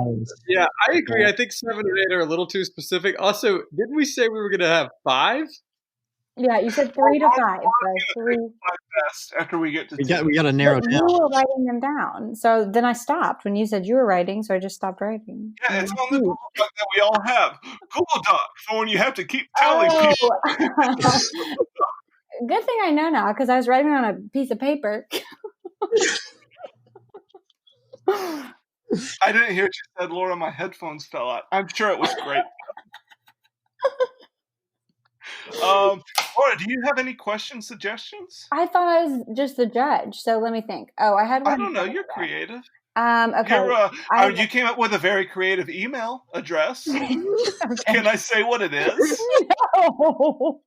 Yeah, I agree. I think 7 and 8 are a little too specific. Also, didn't we say we were going to have 5? Yeah, you said 3 to 5. So 3. After we get to we got to narrow down. You were writing them down, so then I stopped when you said you were writing, so I just stopped writing. Yeah, it's on the Google Doc that we all have. Google Doc for when you have to keep telling people. Good thing I know now because I was writing on a piece of paper. I didn't hear what you said, Laura. My headphones fell out. I'm sure it was great. Laura, do you have any question suggestions? I thought I was just the judge, so let me think. Oh, I had one. I don't know. You're creative. Okay. You came up with a very creative email address. Okay. Can I say what it is? No.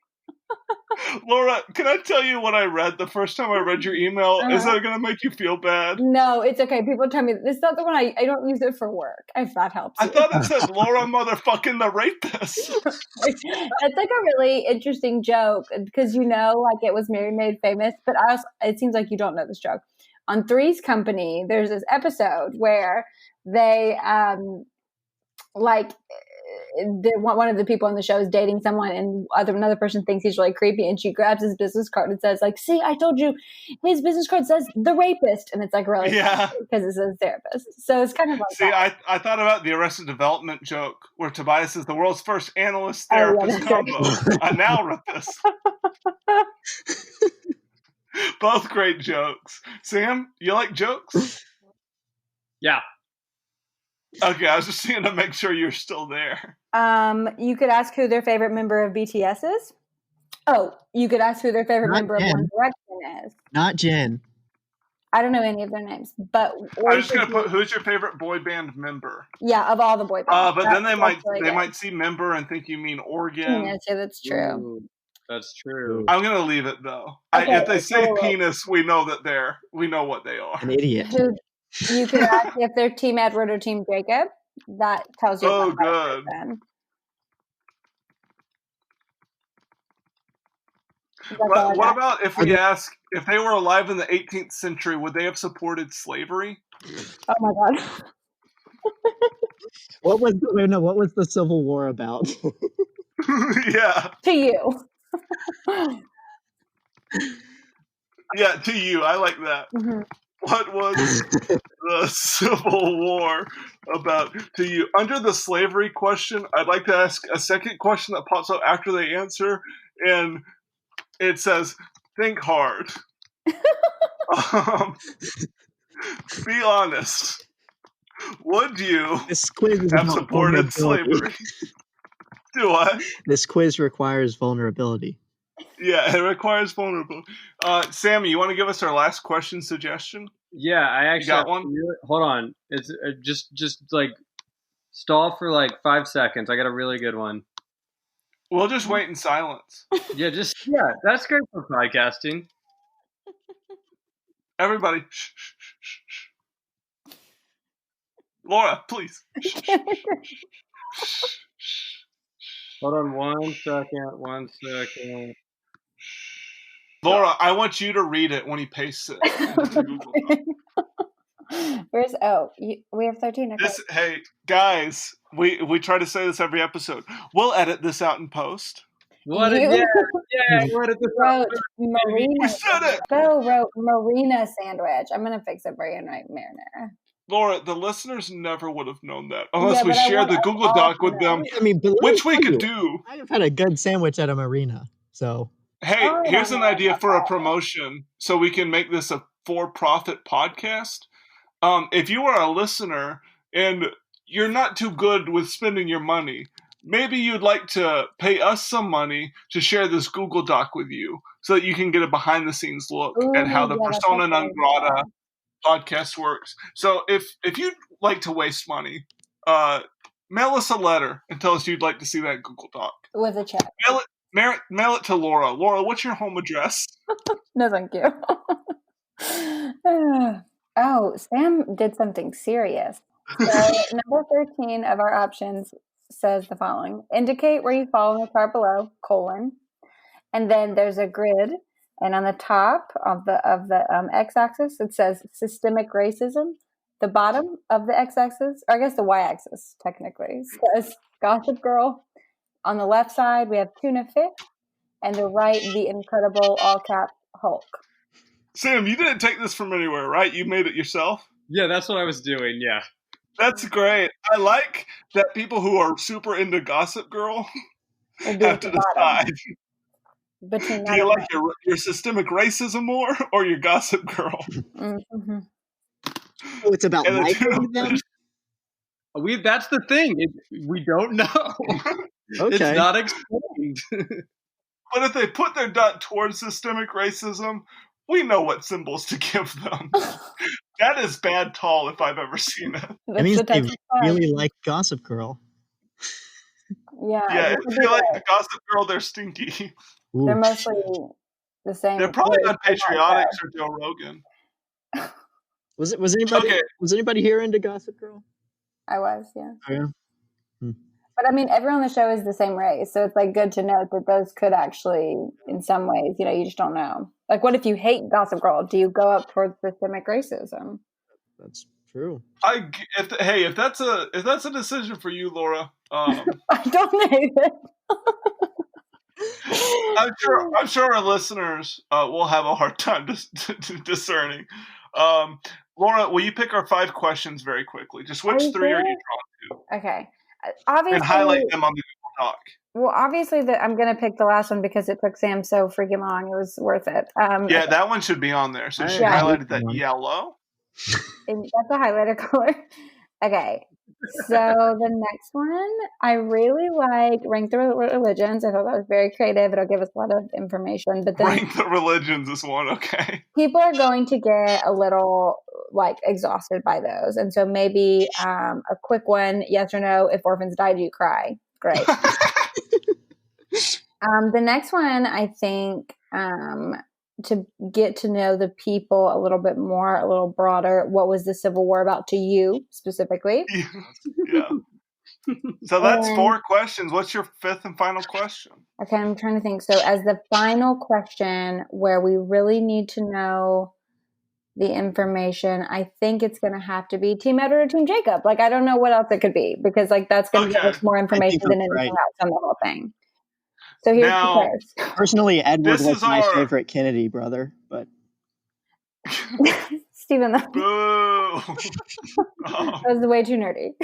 Laura, can I tell you what I read the first time I read your email? Is that going to make you feel bad? No, it's okay. People tell me this is not the one I don't use it for work. If that helps. I thought it said Laura motherfucking the rapist. It's like a really interesting joke because like it was made famous, but it seems like you don't know this joke. On Three's Company, there's this episode where they one of the people on the show is dating someone and another person thinks he's really creepy and she grabs his business card and says see, I told you his business card says the rapist, and it's like really because it says therapist, so it's kind of like I thought about the Arrested Development joke where Tobias is the world's first analyst therapist combo, a now rapist. Both great jokes. Sam, you like jokes? Yeah. Okay, I was just seeing to make sure you're still there. You could ask who their favorite member of BTS is. Oh, you could ask who their favorite member of One Direction is. Not Jen. I don't know any of their names, but I'm just gonna put who's your favorite boy band member? Yeah, of all the boy bands. But then they might see member and think you mean organ. Yeah, that's true. Ooh, that's true. I'm gonna leave it though. Okay, if they say penis, we know what they are. An idiot. You could ask if they're Team Edward or Team Jacob. That tells you. Oh, good. But what about if we ask if they were alive in the 18th century, would they have supported slavery? Oh my God. What was the Civil War about? Yeah. To you. Yeah, to you. I like that. Mm-hmm. What was the Civil War about to you? Under the slavery question, I'd like to ask a second question that pops up after they answer, and it says, think hard. Be honest. Would you This quiz is have about supported vulnerability. slavery? Do what? This quiz requires vulnerability. Yeah, it requires vulnerability. Sammy, you want to give us our last question suggestion? Yeah, I actually got one. Hold on, it's just like stall for like 5 seconds. I got a really good one. We'll just wait in silence. Yeah, that's great for podcasting. Everybody, shh, shh, shh, shh. Laura, please. Hold on 1 second. 1 second. Laura, I want you to read it when he pastes it into Google Doc. We have 13. Okay. Hey, guys, we try to say this every episode. We'll edit this out in post. We'll edit this out. Marina. We said it. Bill wrote Marina sandwich. I'm gonna fix it for you and write marinara. Laura, the listeners never would have known that unless we shared the Google Doc with them, which we could do. I have had a good sandwich at a marina, so. Hey, here's an idea for a promotion so we can make this a for-profit podcast. If you are a listener and you're not too good with spending your money, maybe you'd like to pay us some money to share this Google Doc with you so that you can get a behind-the-scenes look at how the Persona Non Grata podcast works. So if you'd like to waste money, mail us a letter and tell us you'd like to see that Google Doc. With a check. Mail it to Laura. Laura, what's your home address? No, thank you. Oh, Sam did something serious. So number 13 of our options says the following: indicate where you fall in the chart below, and then there's a grid, and on the top of the x-axis it says systemic racism. The bottom of the x-axis, or I guess the y-axis technically, says Gossip Girl. On the left side we have Tuna Fish, and the right the incredible all-cap Hulk. Sam, you didn't take this from anywhere, right? You made it yourself? Yeah, that's what I was doing, yeah. That's great. I like that people who are super into Gossip Girl have to decide. Do you like your systemic racism more or your Gossip Girl? Mm-hmm. Oh, it's about liking them? That's the thing. We don't know. Okay. It's not explained. But if they put their dot towards systemic racism, we know what symbols to give them. That is bad tall if I've ever seen it. That means they really like Gossip Girl. Yeah, if you like the Gossip Girl, they're stinky. Ooh. They're mostly the same. They're probably unpatriotic for Joe Rogan. Was anybody here into Gossip Girl? I was, yeah. Oh, yeah. But I mean, everyone on the show is the same race, so it's like good to note that those could actually, in some ways, you just don't know. Like, what if you hate Gossip Girl? Do you go up towards systemic racism? That's true. If that's a decision for you, Laura, I don't hate it. I'm sure our listeners will have a hard time discerning. Laura, will you pick our 5 questions very quickly? Just which 3 are you drawn to? Okay. Obviously, and highlight them on the Google Doc. Well, obviously, I'm going to pick the last one because it took Sam so freaking long. It was worth it. Yeah, that one should be on there. So she highlighted that yellow. And that's a highlighter color. Okay. So the next one, I really like Rank the Religions. I thought that was very creative. It'll give us a lot of information. But then Rank the Religions is one, okay. People are going to get a little exhausted by those. And so maybe a quick one, yes or no, if orphans die, do you cry? Great. The next one, I think, to get to know the people a little bit more, a little broader. What was the Civil War about to you specifically? Yeah. So that's 4 questions. What's your 5th and final question? Okay, I'm trying to think. So as the final question, where we really need to know the information, I think it's going to have to be Team Edward or Team Jacob. I don't know what else it could be, because that's going to give us more information than anything else on the whole thing. So here's the quiz. Personally, Edward was my favorite Kennedy brother, but Steven, boo. That was way too nerdy.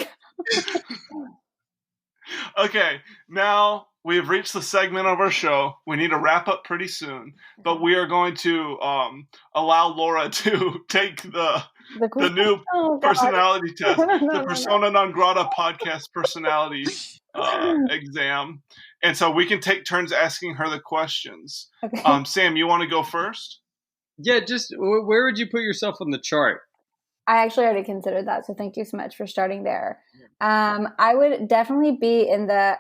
Okay, now we have reached the segment of our show. We need to wrap up pretty soon, but we are going to allow Laura to take the new personality test, the Persona Non Grata Podcast personality exam. And so we can take turns asking her the questions. Okay. Sam, you want to go first? Yeah, just where would you put yourself on the chart? I actually already considered that, so thank you so much for starting there. I would definitely be in the,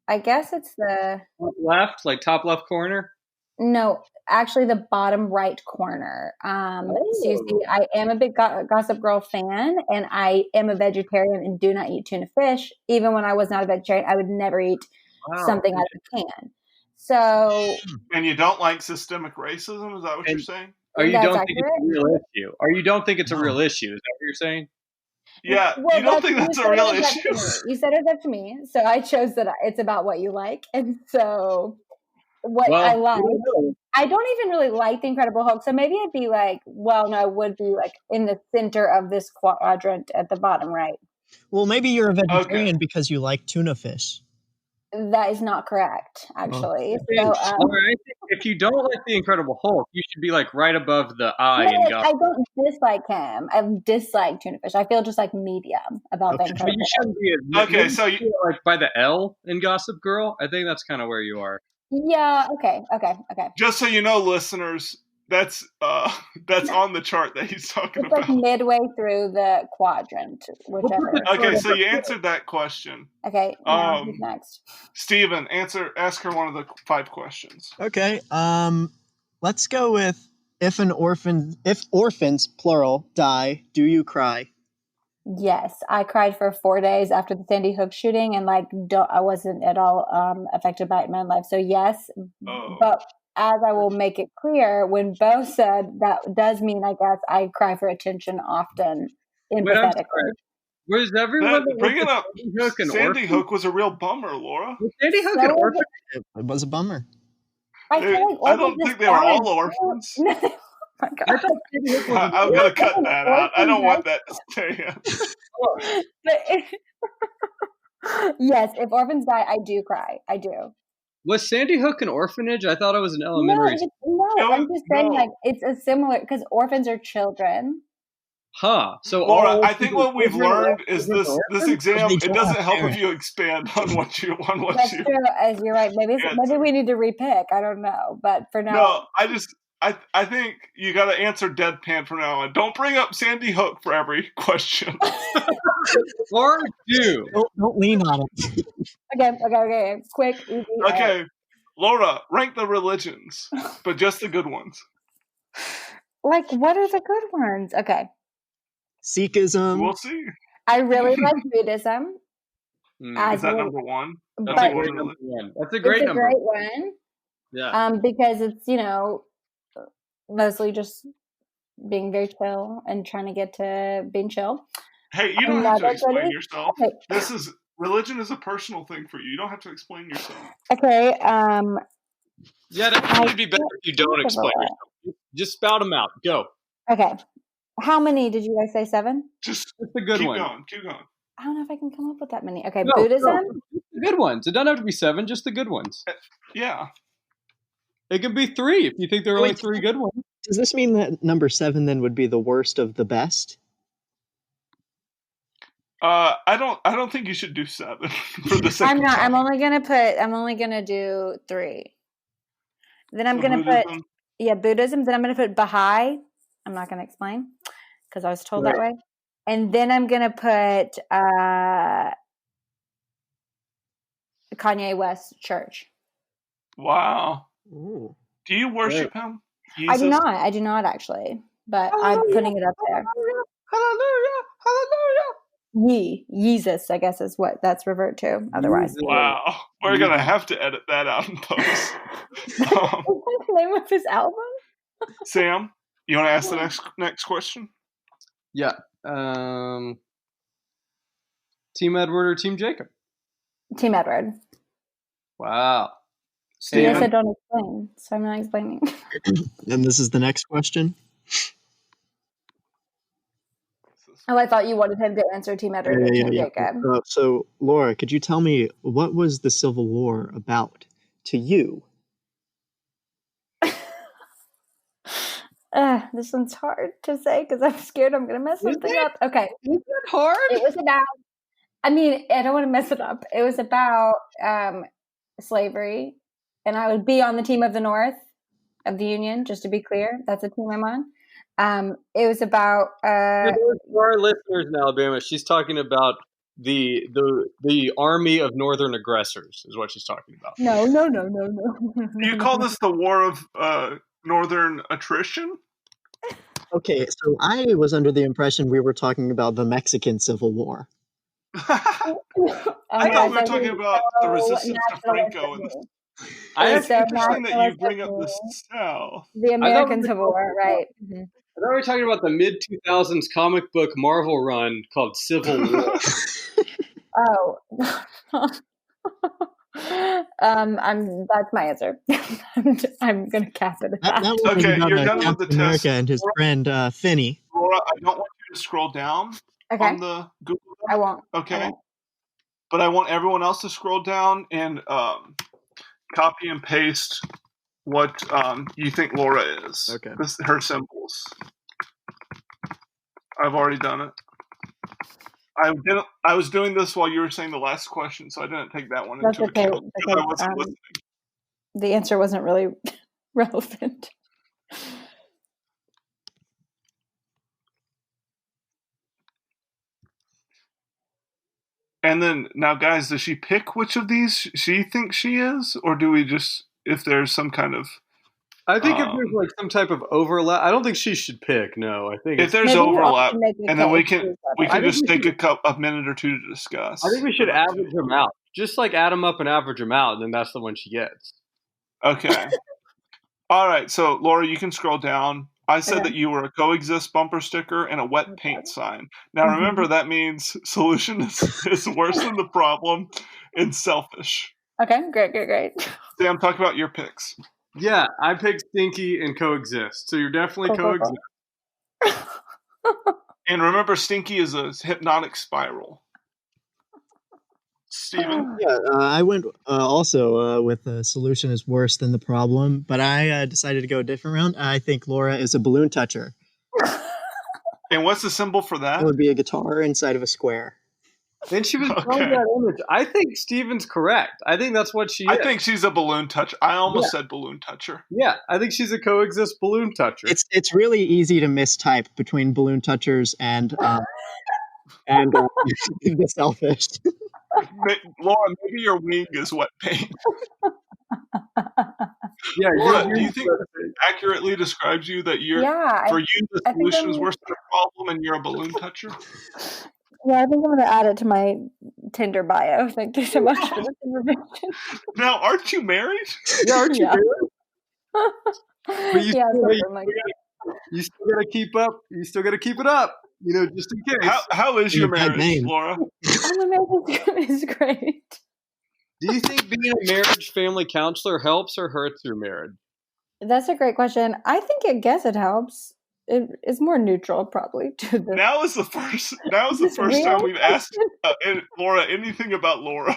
I guess it's the left, like top left corner. No, actually the bottom right corner. So you see, I am a big Gossip Girl fan, and I am a vegetarian and do not eat tuna fish. Even when I was not a vegetarian, I would never eat something out of a can. So, and you don't like systemic racism? Is that what you're saying? Or you don't think it's a real issue? Or you don't think it's a real issue? Is that what you're saying? Yeah, well, you don't think that's a real issue? You said it up to me, so I chose that it's about what you like, and so what I like. I don't even really like the Incredible Hulk, so maybe I'd be like, well, no, I would be like in the center of this quadrant at the bottom right. Well, maybe you're a vegetarian because you like tuna fish. That is not correct, actually. So, if you don't like the Incredible Hulk, you should be like right above the eye. No, I don't dislike him. I dislike tuna fish. I feel just like medium about that. But you shouldn't be. Okay, so you like by the L in Gossip Girl. I think that's kind of where you are. Yeah. Okay. Just so you know, listeners, that's on the chart that he's talking about. It's like midway through the quadrant, whichever. Okay, so you answered that question. Okay, now who's next? Steven, ask her one of the 5 questions. Okay, let's go with if orphans, plural, die, do you cry? Yes, I cried for 4 days after the Sandy Hook shooting, and I wasn't at all affected by it in my life. So yes, but as I will make it clear, when Bo said that does mean, I guess, I cry for attention often, empathetically. Was everyone bringing up Sandy Hook was a real bummer, Laura? Was Sandy Hook an orphan? It was a bummer. I don't think they were all orphans. Oh my God. I'm going to cut that out. I don't want that to stay in. Yes, if orphans die, I do cry. I do. Was Sandy Hook an orphanage? I thought it was an elementary school. No, I'm just saying, like, it's a similar, because orphans are children. Huh. So Laura, I think what we've learned is this exam, it doesn't help if you expand on what you That's true, as you're right. Maybe we need to repick. I don't know. But for now. No, I think you got to answer deadpan from now on. Don't bring up Sandy Hook for every question. Or do. Don't lean on it. Okay. Quick, easy. Okay, Laura, rank the religions, but just the good ones. Like, what are the good ones? Okay. Sikhism. We'll see. I really like Buddhism. Is that number 1? That's a great number 1. That's a great number. It's a great one. Yeah. Because it's, mostly just being very chill and trying to get to being chill. Hey, you don't have to explain yourself. Okay. Religion is a personal thing for you. You don't have to explain yourself. Okay. Yeah, that would be better if you don't explain yourself. Just spout them out. Go. Okay. How many did you guys say? 7? Just the good one. Keep going. I don't know if I can come up with that many. Okay, no, Buddhism? No, the good ones. It doesn't have to be 7, just the good ones. Yeah. It could be 3 if you think there are only 3 good ones. Does this mean that number 7 then would be the worst of the best? I don't think you should do 7 for the second time. I'm only gonna do 3. Then I'm gonna put Buddhism. Then I'm gonna put Baha'i. I'm not gonna explain because I was told that way. And then I'm gonna put Kanye West Church. Wow. Ooh. Do you worship him? Jesus? I do not actually, but I'm putting it up there. Hallelujah. Jesus, I guess is what that's revert to. Otherwise, wow, we're gonna have to edit that out and post. What's the name of his album? Sam, you want to ask the next question? Yeah. Team Edward or Team Jacob? Team Edward. Wow. Yes, I don't explain, so I'm not explaining. And this is the next question. Oh, I thought you wanted him to answer Team Edward or Team Jacob. So, Laura, could you tell me what was the Civil War about to you? This one's hard to say because I'm scared I'm going to mess something up. Okay. Is it hard? It was about, I don't want to mess it up. It was about slavery, and I would be on the team of the North of the Union, just to be clear. That's the team I'm on. It was about for our listeners in Alabama, she's talking about the army of northern aggressors is what she's talking about. No. Do you call this the war of northern attrition? Okay, so I was under the impression we were talking about the Mexican Civil War. I thought we were talking about the resistance to Franco. It's interesting that you bring up the South. The American Civil War, right? Mm-hmm. I thought we were talking about the mid-2000s comic book Marvel run called Civil War. That's my answer. I'm gonna cap it at that. Okay, you're done with the Captain America test. and his friend Finney. Laura, I don't want you to scroll down on the Google Doc. I won't. Okay. But I want everyone else to scroll down and copy and paste what you think Laura is. Okay. Her symbols. I've already done it. I was doing this while you were saying the last question, so I didn't take that one into account because I wasn't listening. The answer wasn't really relevant. And then, now guys, does she pick which of these she thinks she is? Or do we just, if there's some kind of... I think if there's like some type of overlap, I don't think she should pick. No, I think if there's overlap, and then we can just take a minute or two to discuss. I think we should average them out, just like add them up and average them out, and then that's the one she gets. Okay. All right. So Laura, you can scroll down. I said that you were a coexist bumper sticker and a wet paint sign. Now remember, that means solution is worse than the problem and selfish. Okay, great. Sam, talk about your picks. Yeah, I picked stinky and coexist. So you're definitely coexist. And remember, stinky is a hypnotic spiral. Steven? Yeah, I went also with the solution is worse than the problem, but I decided to go a different route. I think Laura is a balloon toucher. And what's the symbol for that? It would be a guitar inside of a square. Then she was drawing that image. I think Steven's correct. I think that's what she is. I think she's a balloon toucher. I almost said balloon toucher. Yeah, I think she's a coexist balloon toucher. It's really easy to mistype between balloon touchers and the selfish. Laura, maybe your wing is wet paint. Yeah, Laura, do you think that accurately describes you that for you the solution is worse than the problem and you're a balloon toucher? Yeah, I think I'm going to add it to my Tinder bio. Thank you so much for this information. Now, aren't you married? Yeah, aren't you married? But you still got to keep up. You still got to keep it up. Just in case. How is your marriage, Laura? My marriage is great. Do you think being a marriage family counselor helps or hurts your marriage? That's a great question. I think it helps. It's more neutral, probably. Now is the first time we've asked Laura anything about Laura.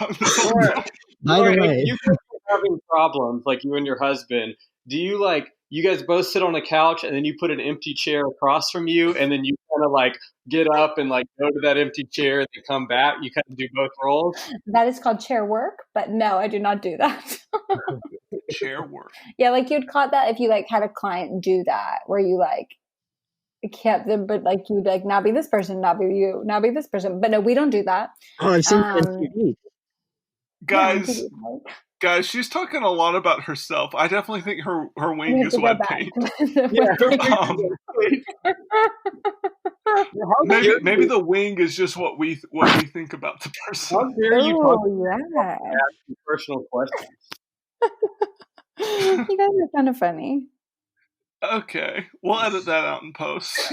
By the way, you guys are having problems, like you and your husband. Do you you guys both sit on a couch and then you put an empty chair across from you, and then you kind of get up and go to that empty chair and then come back? You kind of do both roles. That is called chair work, but no, I do not do that. Chair work. Yeah, you'd caught that if you had a client do that, where you kept them, but you would now be this person, now be you, now be this person. But no, we don't do that. Oh, I've seen that on TV. Guys, she's talking a lot about herself. I definitely think her wing is wet paint. Maybe the wing is just what we think about the person. How dare you talk about personal questions? You guys are kind of funny. Okay, we'll edit that out in post.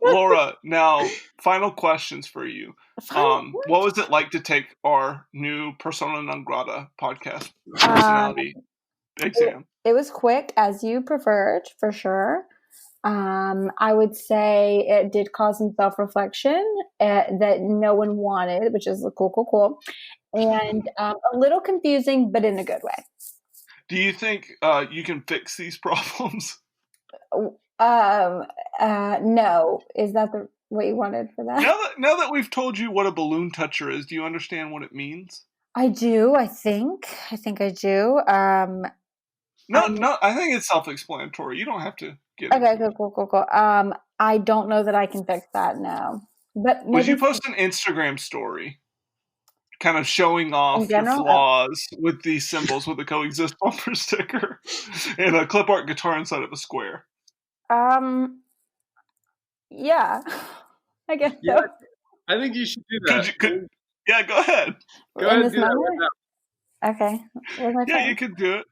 Laura, now final questions for you. What was it like to take our new Persona Non Grata podcast personality exam? It was quick, as you preferred, for sure. I would say it did cause some self-reflection that no one wanted, which is cool. And a little confusing, but in a good way. Do you think you can fix these problems? No. Is that what you wanted for that? Now that we've told you what a balloon toucher is, do you understand what it means? I do, I think. I think I do. No, I think it's self-explanatory. You don't have to get Okay, into it. cool. I don't know that I can fix that, no. But Would you post an Instagram story kind of showing off your general? flaws with these symbols with a coexist bumper sticker and a clip art guitar inside of a square? Yeah. I guess Yeah, so. I think you should do that. Yeah, go ahead. Go ahead and do that right now. Okay. Where's my phone? You could do it.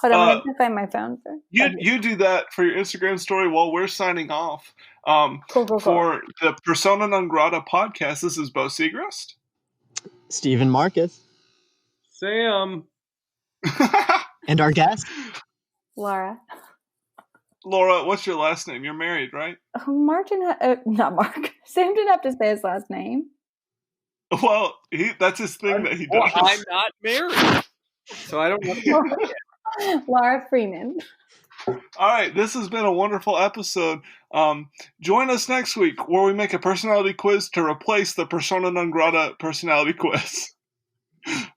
Hold on, let me find my phone first. You do that for your Instagram story while we're signing off. Cool. For the Persona Non Grata podcast, this is Bo Segrist. Steven Marcus. Sam. And our guest? Laura. Laura, what's your last name? You're married, right? Not Mark. Sam didn't have to say his last name. Well, that's his thing that he does. Well, I'm not married, so I don't want to. Laura Freeman. All right, this has been a wonderful episode. Join us next week where we make a personality quiz to replace the Persona Non Grata personality quiz.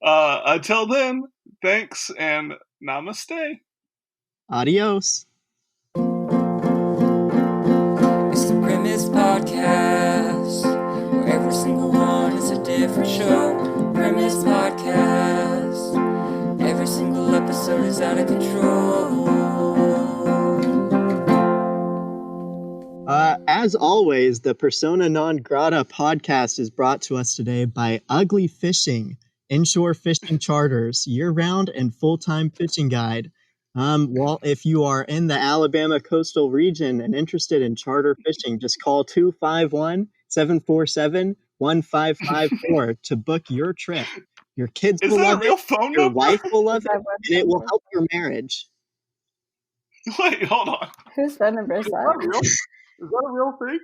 Until then, thanks and namaste. Adios. It's the Premise Podcast, where every single one is a different show. Premise Podcast. Every single episode is out of control. As always, the Persona Non Grata podcast is brought to us today by Ugly Fishing, inshore fishing charters, year-round and full-time fishing guide. Well, if you are in the Alabama coastal region and interested in charter fishing, just call 251-747-1554 to book your trip. Your kids will love it, your wife will love it, and it will help your marriage. Wait, hold on. Whose phone number is that? Is that a real thing?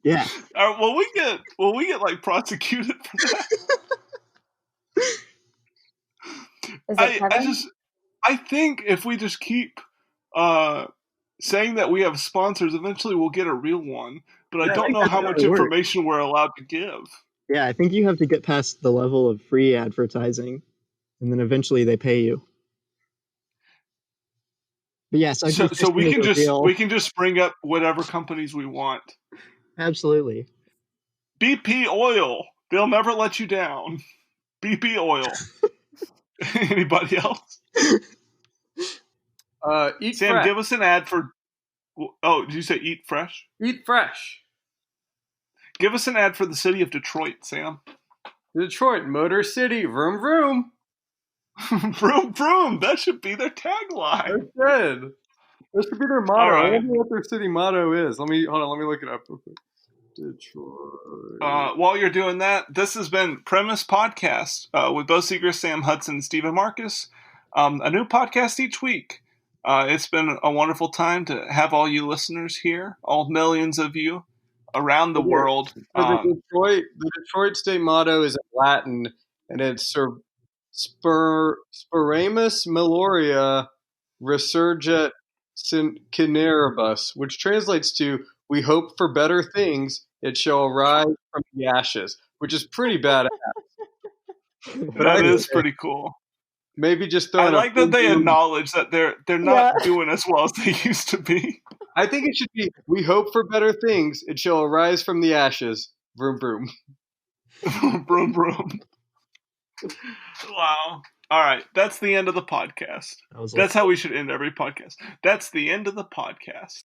Yeah. Will we get like prosecuted for that? Is it Kevin? I think if we just keep saying that we have sponsors, eventually we'll get a real one. But I don't know how much information we're allowed to give. Yeah, I think you have to get past the level of free advertising, and then eventually they pay you. But yes, so we can just bring up whatever companies we want. Absolutely. BP Oil, they'll never let you down. BP Oil. Anybody else? Eat Sam, fresh. give us an ad for. Oh, did you say Eat Fresh? Eat fresh. Give us an ad for the city of Detroit, Sam. Detroit, Motor City, vroom vroom. Vroom vroom. That should be their tagline. That's good. That should be their motto. All right. I wonder what their city motto is. Let me look it up real quick. Detroit. While you're doing that, this has been Premise Podcast with Bo Segrist, Sam Hudson, and Steven Marcus. A new podcast each week. It's been a wonderful time to have all you listeners here, all millions of you around the world. The Detroit state motto is in Latin, and it's Speramus Meloria Resurget Cineribus, which translates to "We hope for better things, it shall arise from the ashes," which is pretty badass. That is pretty cool. Maybe just I like that they acknowledge that they're not doing as well as they used to be. I think it should be, "We hope for better things, it shall arise from the ashes." Vroom vroom. Vroom vroom. Wow. All right. That's the end of the podcast. That's how we should end every podcast. That's the end of the podcast.